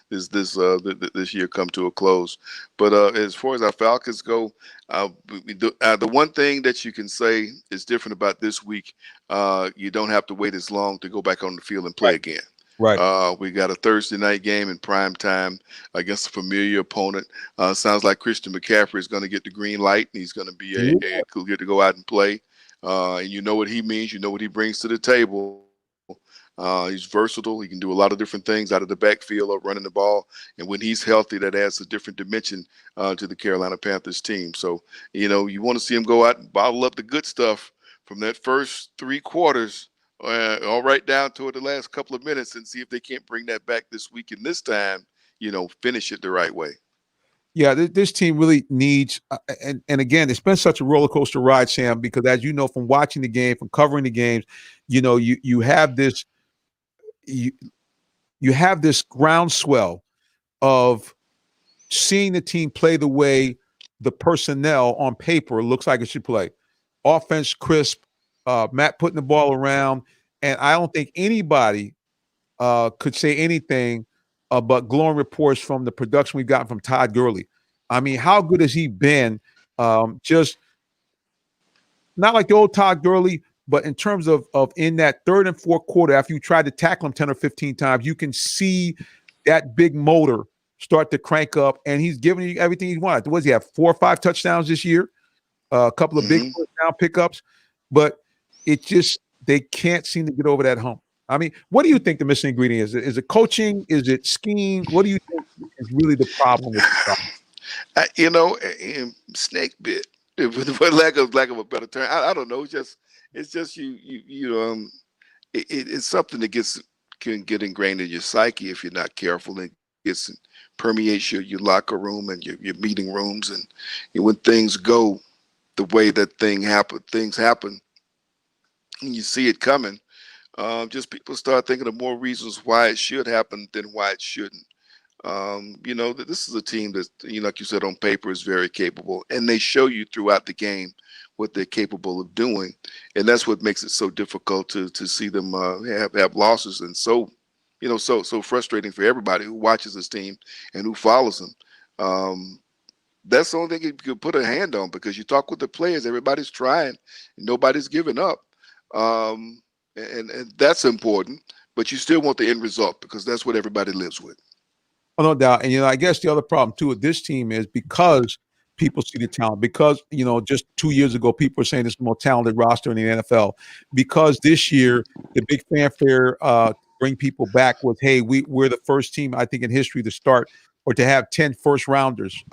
this year come to a close. But as far as our Falcons go, the one thing that you can say is different about this week, you don't have to wait as long to go back on the field and play again. Right. We got a Thursday night game in prime time against a familiar opponent. Sounds like Christian McCaffrey is going to get the green light, and he's going to be get to go out and play. And you know what he means. You know what he brings to the table. He's versatile. He can do a lot of different things out of the backfield or running the ball. And when he's healthy, that adds a different dimension to the Carolina Panthers team. So, you want to see him go out and bottle up the good stuff from that first 3 quarters, all right down toward the last couple of minutes, and see if they can't bring that back this week, and this time, finish it the right way. Yeah, this team really needs, and again, it's been such a roller coaster ride, Sam, because as you know, from watching the game, from covering the games, you have this, you have this groundswell of seeing the team play the way the personnel on paper looks like it should play. Offense crisp, Matt putting the ball around, and I don't think anybody could say anything but glowing reports from the production we've gotten from Todd Gurley. I mean, how good has he been? Just not like the old Todd Gurley, But in terms of in that third and fourth quarter, after you tried to tackle him 10 or 15 times, you can see that big motor start to crank up, and he's giving you everything he wants. Was he have 4 or 5 touchdowns this year? A couple of big first down pickups, but it just they can't seem to get over that hump. I mean, what do you think the missing ingredient is? Is it coaching? Is it scheme? What do you think is really the problem with the You know, snake bit, for lack of a better term. I don't know. It's just it's something that can get ingrained in your psyche if you're not careful, and permeates your locker room and your meeting rooms, and when things go the way that things happen, and you see it coming. Just people start thinking of more reasons why it should happen than why it shouldn't. That this is a team that, like you said, on paper is very capable, and they show you throughout the game what they're capable of doing, and that's what makes it so difficult to see them have losses, and so frustrating for everybody who watches this team and who follows them. That's the only thing you could put a hand on, because you talk with the players, everybody's trying, and nobody's giving up. And that's important, but you still want the end result, because that's what everybody lives with. Oh, no doubt. And, I guess the other problem, too, with this team is because people see the talent, because, just 2 years ago, people were saying it's the most talented roster in the NFL, because this year, the big fanfare bring people back was, hey, we're the first team, I think, in history to start or to have 10 first rounders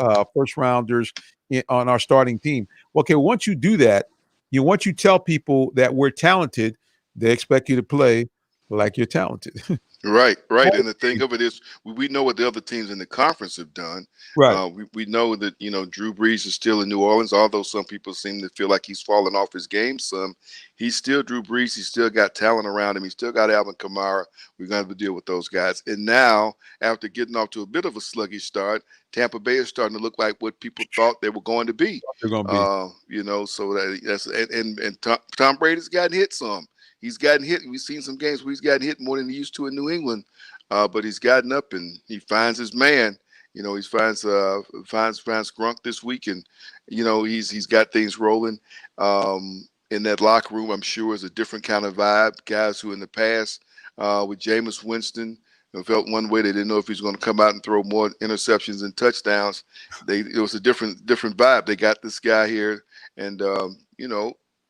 on our starting team. Okay, once you do that, once you tell people that we're talented, they expect you to play like you're talented. Right. And the thing of it is, we know what the other teams in the conference have done. Right. We know that, Drew Brees is still in New Orleans, although some people seem to feel like he's fallen off his game some. He's still Drew Brees. He's still got talent around him. He's still got Alvin Kamara. We're going to have to deal with those guys. And now, after getting off to a bit of a sluggish start, Tampa Bay is starting to look like what people thought they were going to be. They're going to be. So that's and Tom Brady's gotten hit some. He's gotten hit. We've seen some games where he's gotten hit more than he used to in New England, but he's gotten up and he finds his man. He finds Grunk this week, and he's got things rolling. In that locker room, I'm sure is a different kind of vibe. Guys who in the past with Jameis Winston felt one way. They didn't know if he's going to come out and throw more interceptions and touchdowns. It was a different vibe. They got this guy here, and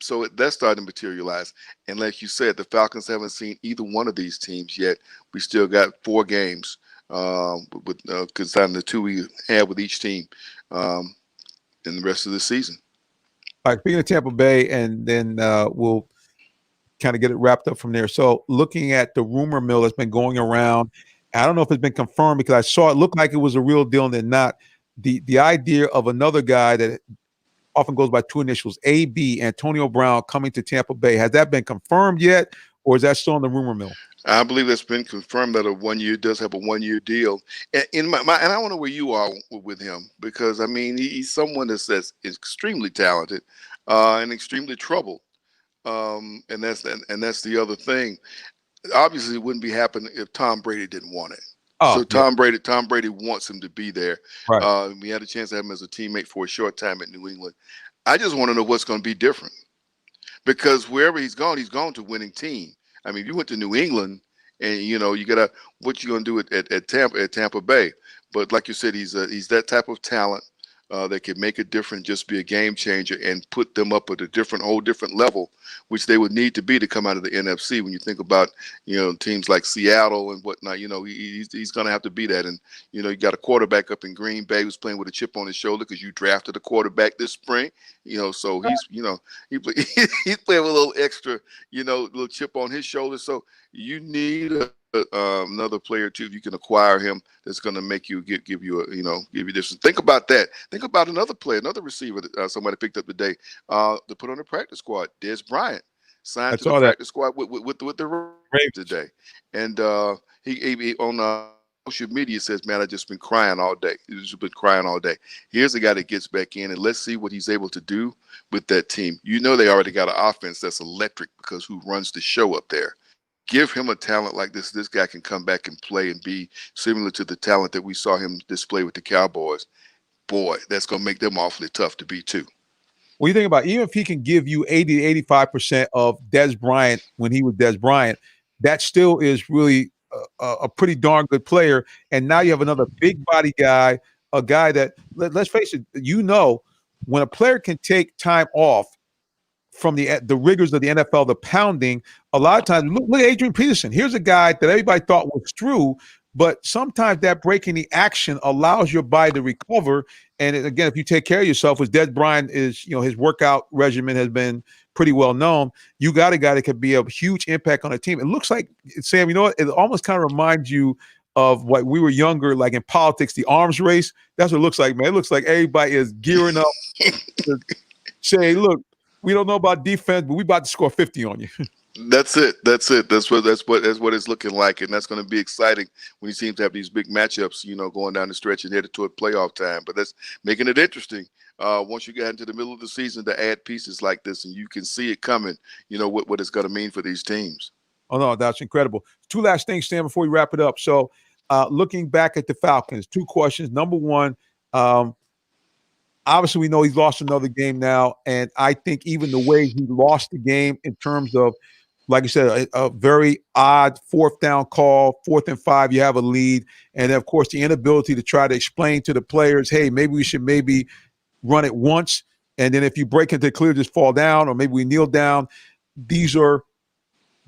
so that's starting to materialize. And like you said, the Falcons haven't seen either one of these teams yet. We still got 4 games concerning the 2 we have with each team in the rest of the season. All right, speaking of Tampa Bay, and then we'll kind of get it wrapped up from there. So looking at the rumor mill that's been going around, I don't know if it's been confirmed, because I saw it look like it was a real deal and then not. The idea of another guy that often goes by 2 initials, AB, Antonio Brown, coming to Tampa Bay. Has that been confirmed yet, or is that still in the rumor mill? I believe that's been confirmed that does have a 1-year deal. And and I don't know where you are with him, because I mean he's someone that's extremely talented and extremely troubled. And that's the other thing. Obviously, it wouldn't be happening if Tom Brady didn't want it. So Tom Brady wants him to be there. Right. We had a chance to have him as a teammate for a short time at New England. I just want to know what's going to be different, because wherever he's gone to a winning team. I mean, if you went to New England and you got what you going to do at Tampa Bay. But like you said, he's that type of talent that can make a difference, just be a game changer, and put them up at a whole different level, which they would need to be to come out of the NFC. When you think about, teams like Seattle and whatnot, he's going to have to be that. And, you got a quarterback up in Green Bay who's playing with a chip on his shoulder because you drafted a quarterback this spring, so he's playing with a little extra, little chip on his shoulder. So you need another player too, if you can acquire him, that's going to make you give you this. Think about that. Think about another player, another receiver that somebody picked up today to put on the practice squad. Des Bryant signed to the practice squad with the Ravens today, and he on social media says, "Man, I just been crying all day. He's just been crying all day." Here's a guy that gets back in, and let's see what he's able to do with that team. They already got an offense that's electric, because who runs the show up there? Give him a talent like this. This guy can come back and play and be similar to the talent that we saw him display with the Cowboys. Boy, that's going to make them awfully tough to beat too. Well, you think about it, even if he can give you 80 to 85% of Dez Bryant when he was Dez Bryant, that still is really a pretty darn good player. And now you have another big body guy, a guy that, let's face it, when a player can take time off from the rigors of the NFL, the pounding, a lot of times, look at Adrian Peterson. Here's a guy that everybody thought was through, but sometimes that break in the action allows your body to recover. And again, if you take care of yourself, as Dez Bryant is, his workout regimen has been pretty well known. You got a guy that could be a huge impact on a team. It looks like, Sam, it almost kind of reminds you of what we were younger, like in politics, the arms race. That's what it looks like, man. It looks like everybody is gearing up to say, look, we don't know about defense, but we about to score 50 on you. That's it. That's what it's looking like, and that's going to be exciting when he seems to have these big matchups, going down the stretch and headed toward playoff time. But that's making it interesting. Once you get into the middle of the season, to add pieces like this, and you can see it coming. What it's going to mean for these teams. Oh no, that's incredible. Two last things, Stan, before we wrap it up. So, looking back at the Falcons, two questions. Number one, obviously we know he's lost another game now, and I think even the way he lost the game in terms of, like I said, a very odd fourth down call, 4th and 5, you have a lead. And then, of course, the inability to try to explain to the players, hey, maybe we should run it once. And then if you break into clear, just fall down, or maybe we kneel down. These are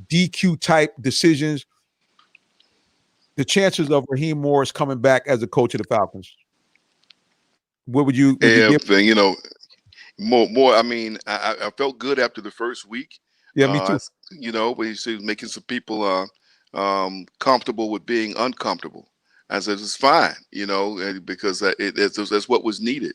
DQ type decisions. The chances of Raheem Morris coming back as a coach of the Falcons. What would you give? More. I mean, I felt good after the first week. Yeah, me too. But he's making some people comfortable with being uncomfortable. I said it's fine, because that's what was needed,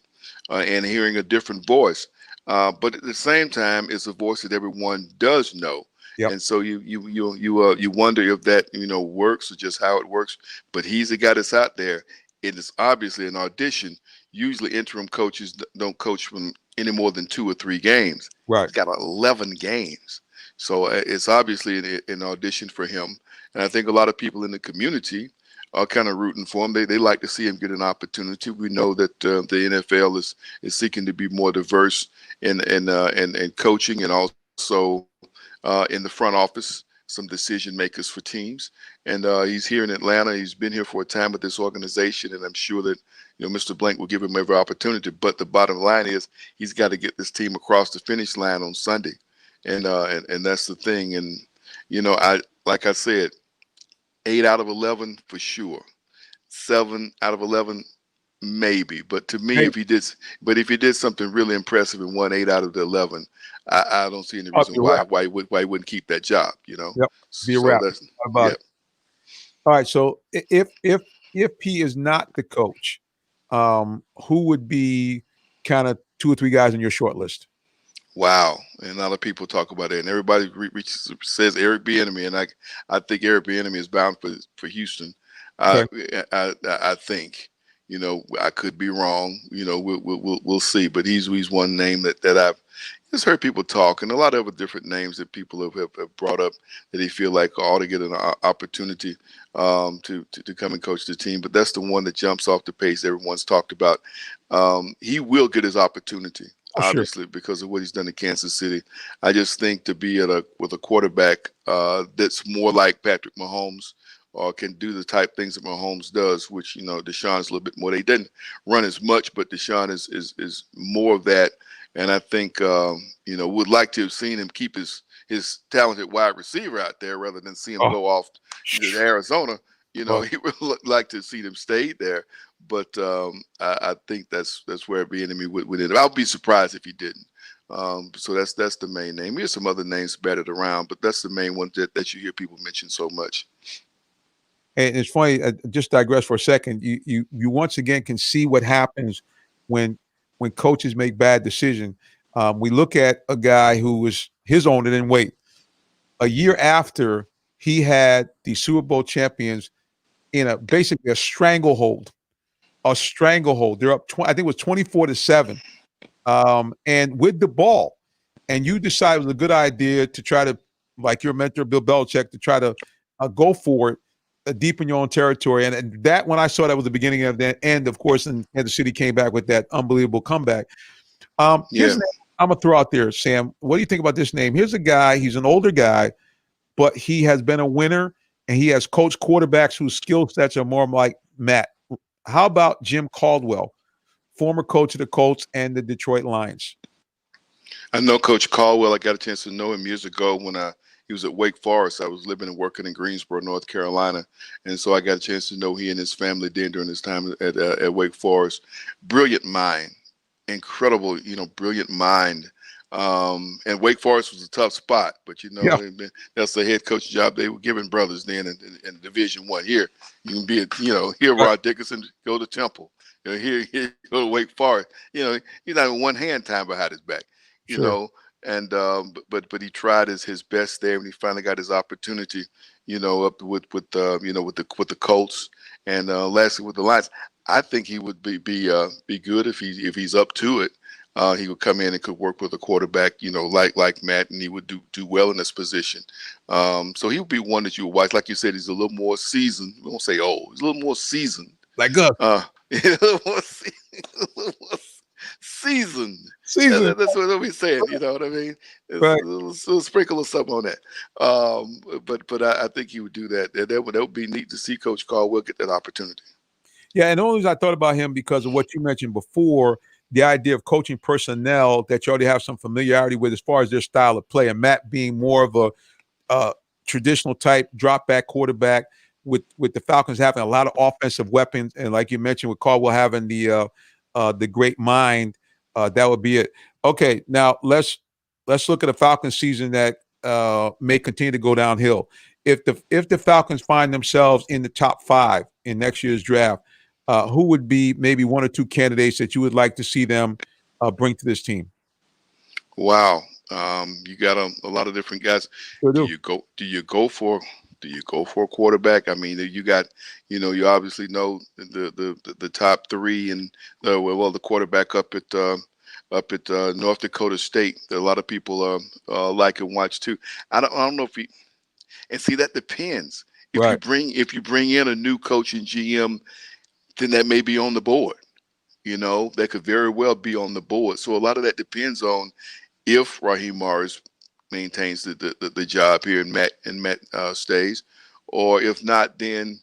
and hearing a different voice. But at the same time, it's a voice that everyone does know. Yep. And so you wonder if that works or just how it works. But he's the guy that's out there. It is obviously an audition. Usually, interim coaches don't coach from any more than 2 or 3 games. Right. He's got 11 games. So it's obviously an audition for him. And I think a lot of people in the community are kind of rooting for him. They like to see him get an opportunity. We know that the NFL is seeking to be more diverse in coaching, and also in the front office, some decision makers for teams. And he's here in Atlanta. He's been here for a time with this organization, and I'm sure that Mr. Blank will give him every opportunity. But the bottom line is he's got to get this team across the finish line on Sunday. And that's the thing. And, like I said, 8 out of 11 for sure. 7 out of 11, maybe. But to me, if he did something really impressive and won 8 out of the 11, I don't see any reason why he wouldn't keep that job, Yep. Be a wrap. All right. So if he is not the coach, who would be kind of 2 or 3 guys on your short list? Wow. And a lot of people talk about it, and everybody says Eric Bieniemy, and I think Eric Bieniemy is bound for Houston. Okay. I think, I could be wrong. We'll see. But he's one name that I've just heard people talk, and a lot of other different names that people have brought up that they feel like ought to get an opportunity to come and coach the team. But that's the one that jumps off the page everyone's talked about. He will get his opportunity. Obviously, because of what he's done in Kansas City. I just think to be with a quarterback that's more like Patrick Mahomes, or can do the type things that Mahomes does, which Deshaun's a little bit more. They didn't run as much, but Deshaun is more of that. And I think would like to have seen him keep his talented wide receiver out there rather than see him go off to Arizona. He would like to see them stay there. But I think that's where Bieniemy would end up. I'll be surprised if he didn't. So that's the main name. There's some other names batted around, but that's the main one that you hear people mention so much. And it's funny. Just digress for a second. You once again can see what happens when coaches make bad decisions. We look at a guy who was his owner didn't wait. A year after he had the Super Bowl champions in basically a stranglehold. They're up. I think it was 24-7, and with the ball. And you decided it was a good idea to try to, like your mentor Bill Belichick, to try to go for it deep in your own territory. And that, when I saw that, was the beginning of the end. Of course, and Kansas City came back with that unbelievable comeback. Here's I'm gonna throw out there, Sam. What do you think about this name? Here's a guy. He's an older guy, but he has been a winner, and he has coached quarterbacks whose skill sets are more like Matt. How about Jim Caldwell, former coach of the Colts and the Detroit Lions? I know Coach Caldwell. I got a chance to know him years ago when he was at Wake Forest. I was living and working in Greensboro, North Carolina, and so I got a chance to know he and his family then during his time at Wake Forest. Brilliant mind, incredible, brilliant mind. And Wake Forest was a tough spot, but that's the head coach job they were giving brothers then in Division I. Here you can be here Rod Dickerson, go to Temple. Here go to Wake Forest. He's not even one hand time behind his back. And but he tried his best there, and he finally got his opportunity. Up with the Colts, and lastly with the Lions. I think he would be good if he's up to it. He would come in and could work with a quarterback, like Matt, and he would do well in this position. So he would be one that you would watch. Like you said, he's a little more seasoned. We won't say old. He's a little more seasoned. Like us. A little more seasoned. That's what we're saying. You know what I mean? Right. A little sprinkle of something on that. But I think he would do that. That would be neat to see Coach Caldwell get that opportunity. Yeah, and the only reason I thought about him because of what you mentioned before, the idea of coaching personnel that you already have some familiarity with as far as their style of play, and Matt being more of a traditional type drop back quarterback, with the Falcons having a lot of offensive weapons, and like you mentioned with Caldwell having the great mind, that would be it. Okay, now let's look at a Falcons season that may continue to go downhill. If the Falcons find themselves in the top 5 in next year's draft, who would be maybe one or two candidates that you would like to see them bring to this team? Wow, you got a lot of different guys. Sure do you go for a quarterback? I mean, you got, you obviously know the top 3 and the quarterback up at North Dakota State that a lot of people like and watch too. I don't know and see, that depends. If you bring in a new coach and GM, then that may be on the board. That could very well be on the board. So a lot of that depends on if Raheem Morris maintains the job here and Matt stays, or if not, then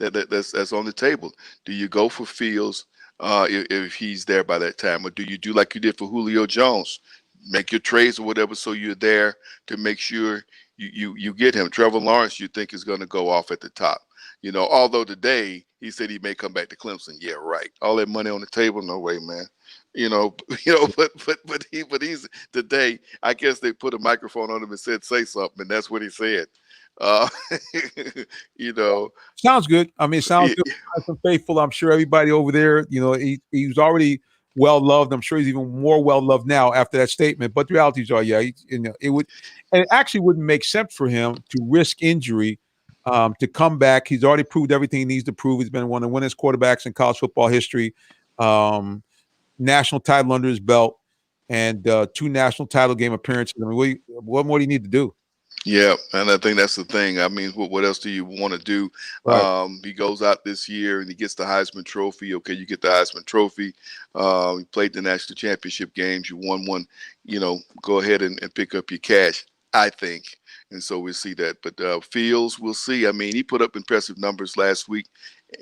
that's on the table. Do you go for Fields if he's there by that time, or do you do like you did for Julio Jones, make your trades or whatever so you're there to make sure you get him? Trevor Lawrence, you think is going to go off at the top. Although today he said he may come back to Clemson. Yeah, right. All that money on the table, no way, man. But he's today. I guess they put a microphone on him and said, "Say something," and that's what he said. Sounds good. I mean, it sounds good. Nice and faithful. I'm sure everybody over there, he's already well loved. I'm sure he's even more well loved now after that statement. But the realities are, it actually wouldn't make sense for him to risk injury. To come back. He's already proved everything he needs to prove. He's been one of the winningest quarterbacks in college football history. National title under his belt, and 2 national title game appearances. I mean, what more do you need to do? Yeah, and I think that's the thing. I mean, what else do you want to do? Right. He goes out this year and he gets the Heisman Trophy. Okay, you get the Heisman Trophy. You played the national championship games. You won one. Go ahead and pick up your cash, I think. And so we'll see that. But Fields, we'll see. I mean, he put up impressive numbers last week,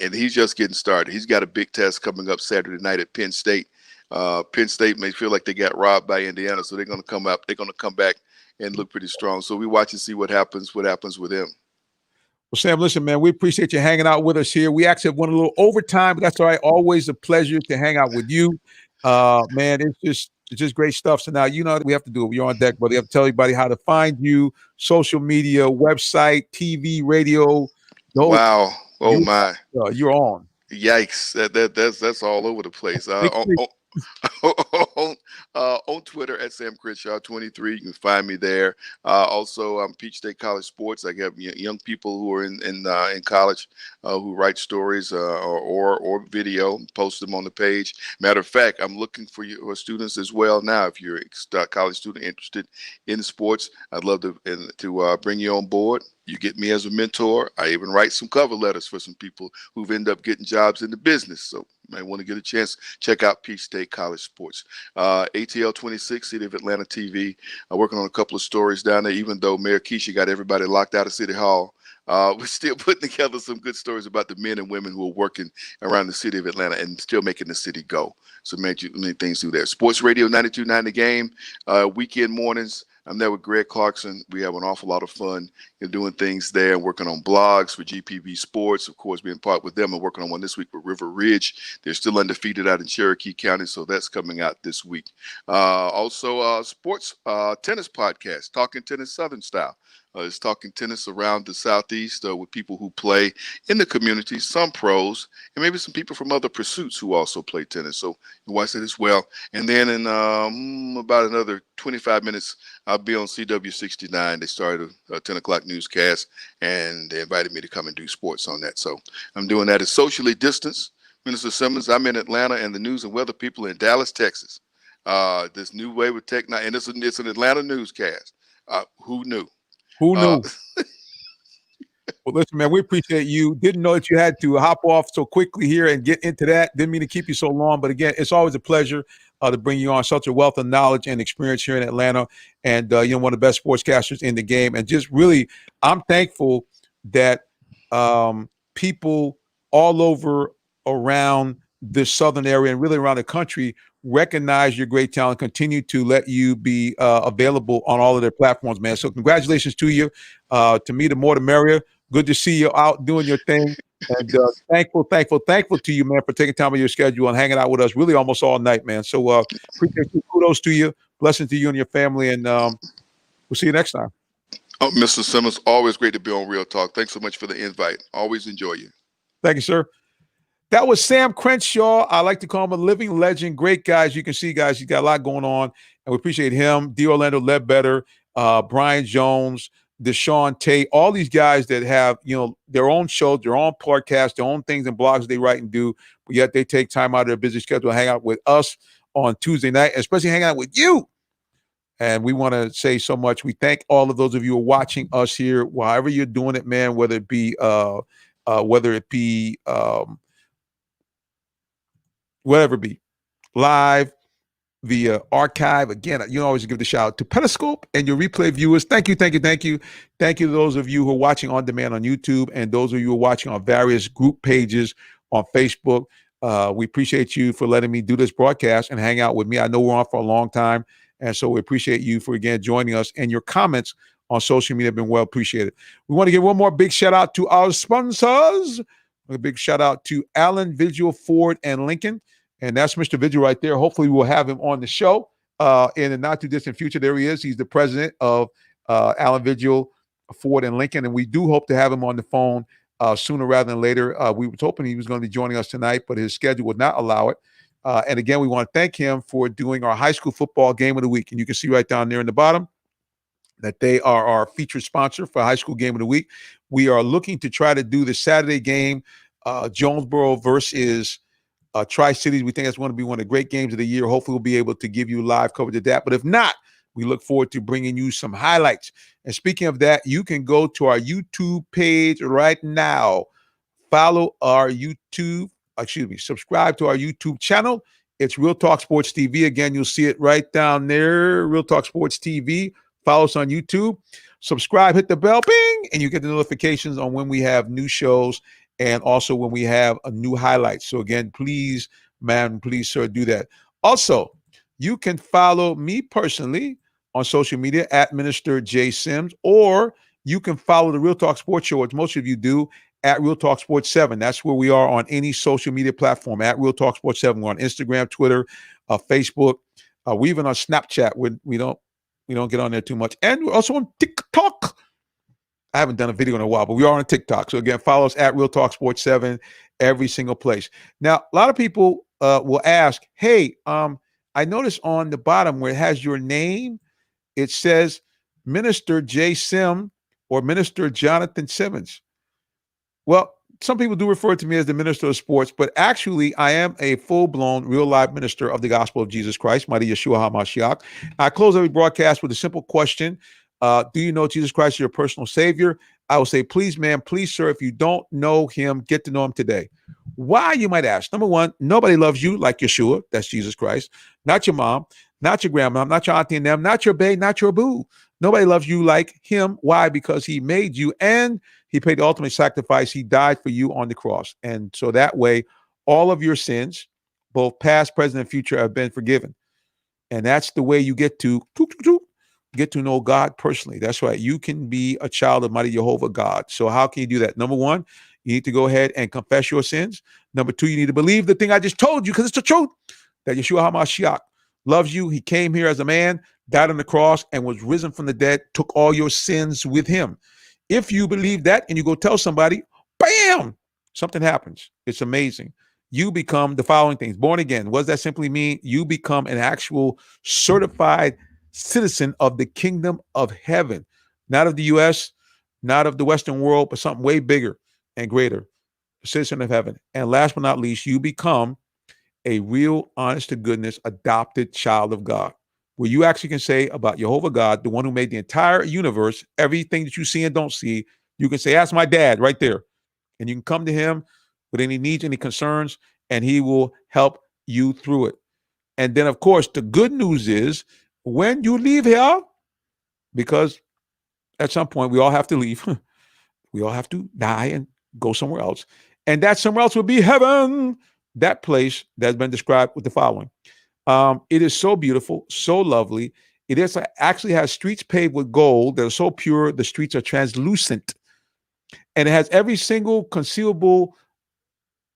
and he's just getting started. He's got a big test coming up Saturday night at Penn State. Penn State may feel like they got robbed by Indiana, so they're going to come up. They're going to come back and look pretty strong. So we watch and see what happens with him. Well, Sam, listen, man, we appreciate you hanging out with us here. We actually have went a little overtime, but that's all right. Always a pleasure to hang out with you. Man, it's just great stuff. So now, we have to do it. We're on deck, but we have to tell everybody how to find you, social media, website, TV, radio. Wow. Oh, my. You're on. Yikes. That's all over the place. On Twitter at Sam Crenshaw 23. You can find me there. Also, I'm Peach State College Sports. I have young people who are in college who write stories or video, post them on the page. Matter of fact, I'm looking for your students as well now. If you're a college student interested in sports, I'd love to bring you on board. You get me as a mentor. I even write some cover letters for some people who've ended up getting jobs in the business. So You might want to get a chance. Check out Peach State College Sports. ATL 26, City of Atlanta TV. I'm working on a couple of stories down there, even though Mayor Keisha got everybody locked out of City Hall. We're still putting together some good stories about the men and women who are working around the city of Atlanta and still making the city go. So many things through there. Sports Radio 92.9 The Game, weekend mornings. I'm there with Greg Clarkson. We have an awful lot of fun doing things there and working on blogs for GPB Sports, of course, being part with them and working on one this week with River Ridge. They're still undefeated out in Cherokee County, so that's coming out this week. Also, sports tennis podcast, Talking Tennis Southern Style. It's talking tennis around the Southeast with people who play in the community, some pros, and maybe some people from other pursuits who also play tennis. So you watch that as well. And then in about another 25 minutes, I'll be on CW69. They started a 10 o'clock newscast, and they invited me to come and do sports on that. So I'm doing that. It's socially distanced. Minister Simmons, I'm in Atlanta, and the news and weather people in Dallas, Texas. This new way with tech, and it's an Atlanta newscast. Who knew? Who knew? Well, listen, man, we appreciate you. Didn't know that you had to hop off so quickly here and get into that. Didn't mean to keep you so long. But again, it's always a pleasure to bring you on. Such a wealth of knowledge and experience here in Atlanta. And, one of the best sportscasters in the game. And just really, I'm thankful that people all over around this southern area and really around the country recognize your great talent, continue to let you be available on all of their platforms, man. So congratulations to you. To me, the more the merrier. Good to see you out doing your thing. And thankful to you, man, for taking time of your schedule and hanging out with us really almost all night, man. So appreciate you. Kudos to you. Blessings to you and your family. And we'll see you next time. Oh, Mr. Simmons, always great to be on Real Talk. Thanks so much for the invite. Always enjoy you. Thank you, sir. That was Sam Crenshaw. I like to call him a living legend. Great guy. As you can see, guys, he's got a lot going on, and we appreciate him. D. Orlando Ledbetter, Brian Jones, Deshaun Tate, all these guys that have, their own shows, their own podcasts, their own things and blogs they write and do, but yet they take time out of their busy schedule to hang out with us on Tuesday night, especially hanging out with you. And we want to say so much. We thank all of those of you who are watching us here, however you're doing it, man, whether it be whatever it be, live, via archive. Again, you always give the shout out to Periscope and your replay viewers. Thank you. Thank you to those of you who are watching on demand on YouTube and those of you who are watching on various group pages on Facebook. We appreciate you for letting me do this broadcast and hang out with me. I know we're on for a long time, and so we appreciate you for, again, joining us, and your comments on social media have been well appreciated. We want to give one more big shout out to our sponsors. A big shout out to Allen Vigil Ford and Lincoln. And that's Mr. Vigil right there. Hopefully we'll have him on the show in the not too distant future. There he is. He's the president of Allen Vigil Ford and Lincoln. And we do hope to have him on the phone sooner rather than later. We were hoping he was going to be joining us tonight, but his schedule would not allow it. And again, we want to thank him for doing our high school football game of the week. And you can see right down there in the bottom that they are our featured sponsor for high school game of the week. We are looking to try to do the Saturday game, Jonesboro versus Tri-Cities. We think that's going to be one of the great games of the year. Hopefully we'll be able to give you live coverage of that. But if not, we look forward to bringing you some highlights. And speaking of that, you can go to our YouTube page right now. Follow our subscribe to our YouTube channel. It's Real Talk Sports TV. Again, you'll see it right down there, Real Talk Sports TV. Follow us on YouTube. Subscribe, hit the bell, bing, and you get the notifications on when we have new shows and also when we have a new highlights. So again, please, sir, do that. Also, you can follow me personally on social media at Minister J. Sims, or you can follow the Real Talk Sports Show, which most of you do, at Real Talk Sports 7. That's where we are on any social media platform, at Real Talk Sports 7. We're on Instagram, Twitter, Facebook. We're even on Snapchat. We don't get on there too much. And we're also on TikTok. I haven't done a video in a while, but we are on TikTok. So again, follow us at Real Talk Sports 7, every single place. Now, a lot of people will ask, hey, I noticed on the bottom where it has your name, it says Minister J. Sim or Minister Jonathan Simmons. Well, some people do refer to me as the minister of sports, but actually I am a full-blown, real-life minister of the gospel of Jesus Christ, mighty Yeshua HaMashiach. I close every broadcast with a simple question. Do you know Jesus Christ is your personal savior? I will say, please, ma'am, please, sir, if you don't know him, get to know him today. Why, you might ask? Number one, nobody loves you like Yeshua. That's Jesus Christ. Not your mom, not your grandma, not your auntie and them, not your bae, not your boo. Nobody loves you like him. Why? Because he made you and he paid the ultimate sacrifice. He died for you on the cross. And so that way, all of your sins, both past, present, and future, have been forgiven. And that's the way you get to know God personally. That's right. You can be a child of mighty Jehovah God. So how can you do that? Number one, you need to go ahead and confess your sins. Number two, you need to believe the thing I just told you, because it's the truth, that Yeshua HaMashiach loves you. He came here as a man, died on the cross, and was risen from the dead, took all your sins with him. If you believe that and you go tell somebody, bam, something happens. It's amazing. You become the following things. Born again. What does that simply mean? You become an actual certified citizen of the kingdom of heaven, not of the U.S., not of the Western world, but something way bigger and greater, a citizen of heaven. And last but not least, you become a real, honest to goodness, adopted child of God, where you actually can say about Jehovah God, the one who made the entire universe, everything that you see and don't see, you can say, ask my dad right there. And you can come to him with any needs, any concerns, and he will help you through it. And then, of course, the good news is when you leave here, because at some point we all have to leave, we all have to die and go somewhere else. And that somewhere else will be heaven, that place that's been described with the following. It is so beautiful, so lovely. It is actually has streets paved with gold. They're so pure, the streets are translucent. And it has every single conceivable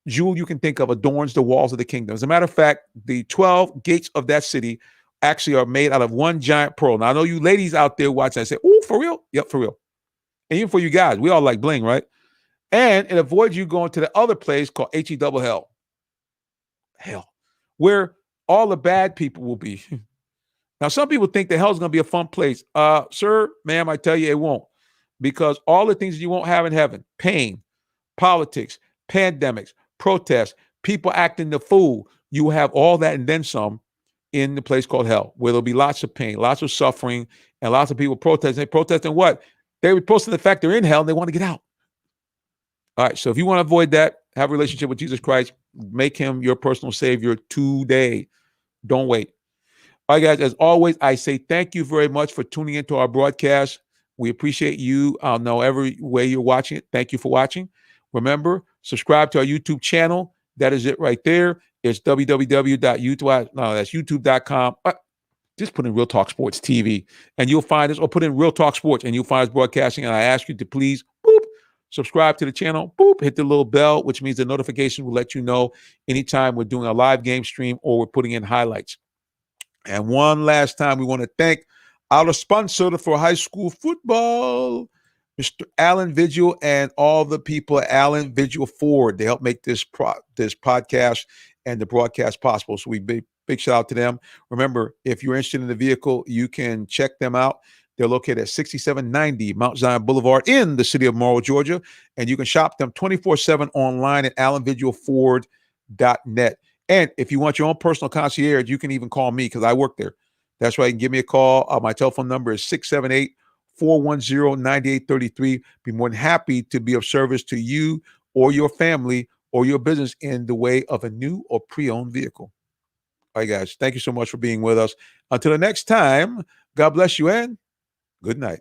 jewel you can think of adorns the walls of the kingdom. As a matter of fact, the 12 gates of that city actually are made out of one giant pearl. Now, I know you ladies out there watching, I say, oh, for real? Yep, for real. And even for you guys, we all like bling, right? And it avoids you going to the other place called H-E-double hell. Hell. Where all the bad people will be. Now, some people think that hell is going to be a fun place. Sir, ma'am, I tell you it won't. Because all the things you won't have in heaven, pain, politics, pandemics, protests, people acting the fool, you will have all that and then some in the place called hell, where there'll be lots of pain, lots of suffering, and lots of people protesting. They protesting what? They were protesting the fact they're in hell and they want to get out. All right, so if you want to avoid that, have a relationship with Jesus Christ, make him your personal savior today. Don't wait. All right, guys, as always, I say thank you very much for tuning into our broadcast. We appreciate you. I'll know every way you're watching it. Thank you for watching. Remember, subscribe to our YouTube channel. That is it right there. It's www.youtube. No, that's youtube.com. Just put in Real Talk Sports TV and you'll find us, or put in Real Talk Sports and you'll find us broadcasting. And I ask you to please, subscribe to the channel, hit the little bell, which means the notification will let you know anytime we're doing a live game stream or we're putting in highlights. And one last time, we want to thank our sponsor for high school football, Mr. Alan Vigil, and all the people at Alan Vigil Ford. They help make this podcast and the broadcast possible. So we big shout out to them. Remember, if you're interested in the vehicle, you can check them out. They're located at 6790 Mount Zion Boulevard in the city of Morrow, Georgia. And you can shop them 24/7 online at AlanVigilFord.net. And if you want your own personal concierge, you can even call me because I work there. That's right. You can give me a call. My telephone number is 678-410-9833. Be more than happy to be of service to you or your family or your business in the way of a new or pre-owned vehicle. All right, guys. Thank you so much for being with us. Until the next time, God bless you and good night.